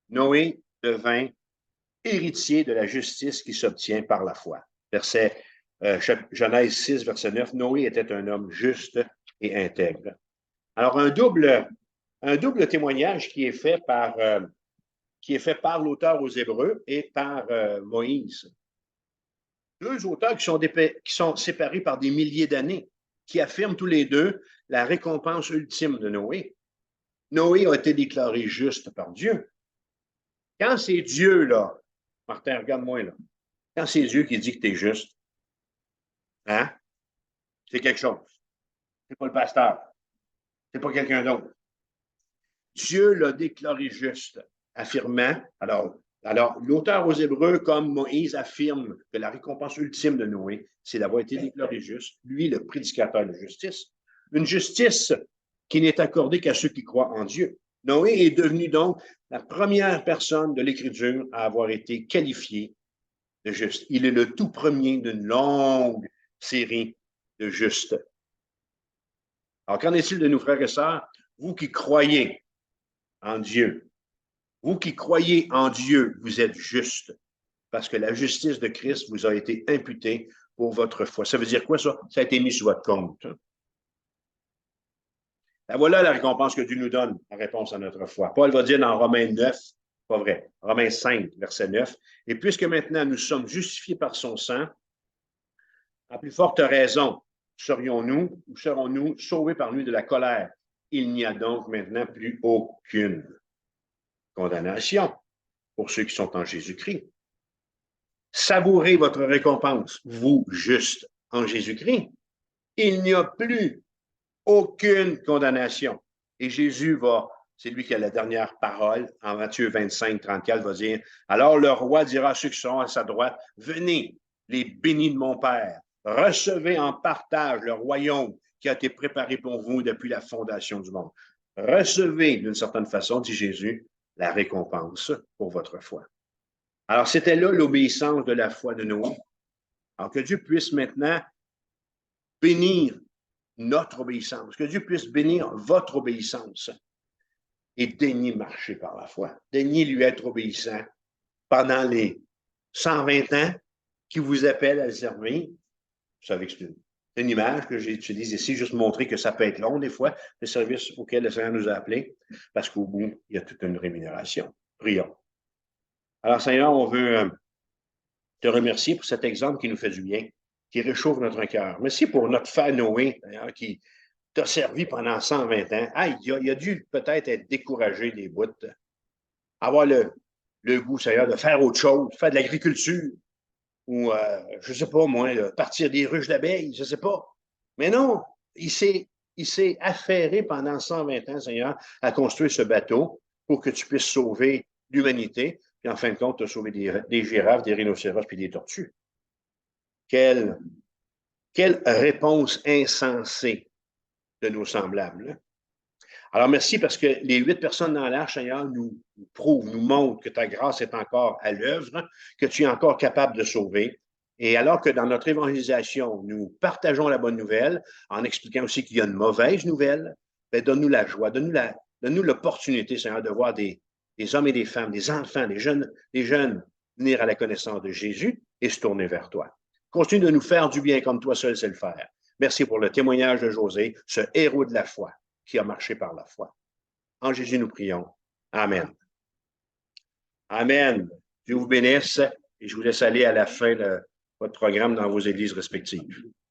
Noé devint héritier de la justice qui s'obtient par la foi. Genèse 6, verset 9, Noé était un homme juste et intègre. Alors, un double témoignage qui est fait par l'auteur aux Hébreux et par Moïse. Deux auteurs qui sont séparés par des milliers d'années, qui affirment tous les deux la récompense ultime de Noé. Noé a été déclaré juste par Dieu. Quand c'est Dieu, là, Martin, regarde-moi là, quand c'est Dieu qui dit que tu es juste, hein, c'est quelque chose. C'est pas le pasteur. C'est pas quelqu'un d'autre. Dieu l'a déclaré juste, affirmant, alors l'auteur aux Hébreux, comme Moïse, affirme que la récompense ultime de Noé, c'est d'avoir été déclaré juste, lui, le prédicateur de justice. Une justice qui n'est accordée qu'à ceux qui croient en Dieu. Noé est devenu donc la première personne de l'Écriture à avoir été qualifié de juste. Il est le tout premier d'une longue série de justes. Alors, qu'en est-il de nous, frères et sœurs? Vous qui croyez en Dieu, vous qui croyez en Dieu, vous êtes justes parce que la justice de Christ vous a été imputée pour votre foi. Ça veut dire quoi, ça? Ça a été mis sur votre compte. Ben voilà la récompense que Dieu nous donne, la réponse à notre foi. Paul va dire dans Romains 9, pas vrai, Romains 5, verset 9, « Et puisque maintenant nous sommes justifiés par son sang, à plus forte raison, serons-nous sauvés par lui de la colère. Il n'y a donc maintenant plus aucune condamnation pour ceux qui sont en Jésus-Christ. Savourez votre récompense, vous juste en Jésus-Christ. Il n'y a plus aucune condamnation. Et Jésus va C'est lui qui a la dernière parole. En Matthieu 25, 34, il va dire, « Alors le roi dira à ceux qui sont à sa droite, venez, les bénis de mon Père, recevez en partage le royaume qui a été préparé pour vous depuis la fondation du monde. Recevez, d'une certaine façon, dit Jésus, la récompense pour votre foi. » Alors, c'était là l'obéissance de la foi de Noé. Alors, que Dieu puisse maintenant bénir notre obéissance, que Dieu puisse bénir votre obéissance et daigner marcher par la foi, daigner lui être obéissant pendant les 120 ans qui vous appellent à le servir. Vous savez que c'est une image que j'utilise ici, juste montrer que ça peut être long des fois, le service auquel le Seigneur nous a appelés, parce qu'au bout, il y a toute une rémunération. Prions. Alors, Seigneur, on veut te remercier pour cet exemple qui nous fait du bien, qui réchauffe notre cœur. Merci pour notre frère Noé, qui t'a servi pendant 120 ans. Ah, il a dû peut-être être découragé des bouts, avoir le goût, Seigneur, de faire autre chose, faire de l'agriculture, ou, je ne sais pas, moi, partir des ruches d'abeilles, je ne sais pas. Mais non, il s'est affairé pendant 120 ans, Seigneur, à construire ce bateau pour que tu puisses sauver l'humanité. Puis en fin de compte, tu as sauvé des girafes, des rhinocéros puis des tortues. Quelle réponse insensée de nos semblables. Alors, merci parce que les 8 personnes dans l'arche, Seigneur, nous prouvent, nous montrent que ta grâce est encore à l'œuvre, que tu es encore capable de sauver. Et alors que dans notre évangélisation, nous partageons la bonne nouvelle en expliquant aussi qu'il y a une mauvaise nouvelle, bien, donne-nous la joie, donne-nous l'opportunité, Seigneur, de voir des hommes et des femmes, des enfants, des jeunes venir à la connaissance de Jésus et se tourner vers toi. Continue de nous faire du bien comme toi seul sais le faire. Merci pour le témoignage de José, ce héros de la foi qui a marché par la foi. En Jésus, nous prions. Amen. Amen. Dieu vous bénisse et je vous laisse aller à la fin de votre programme dans vos églises respectives.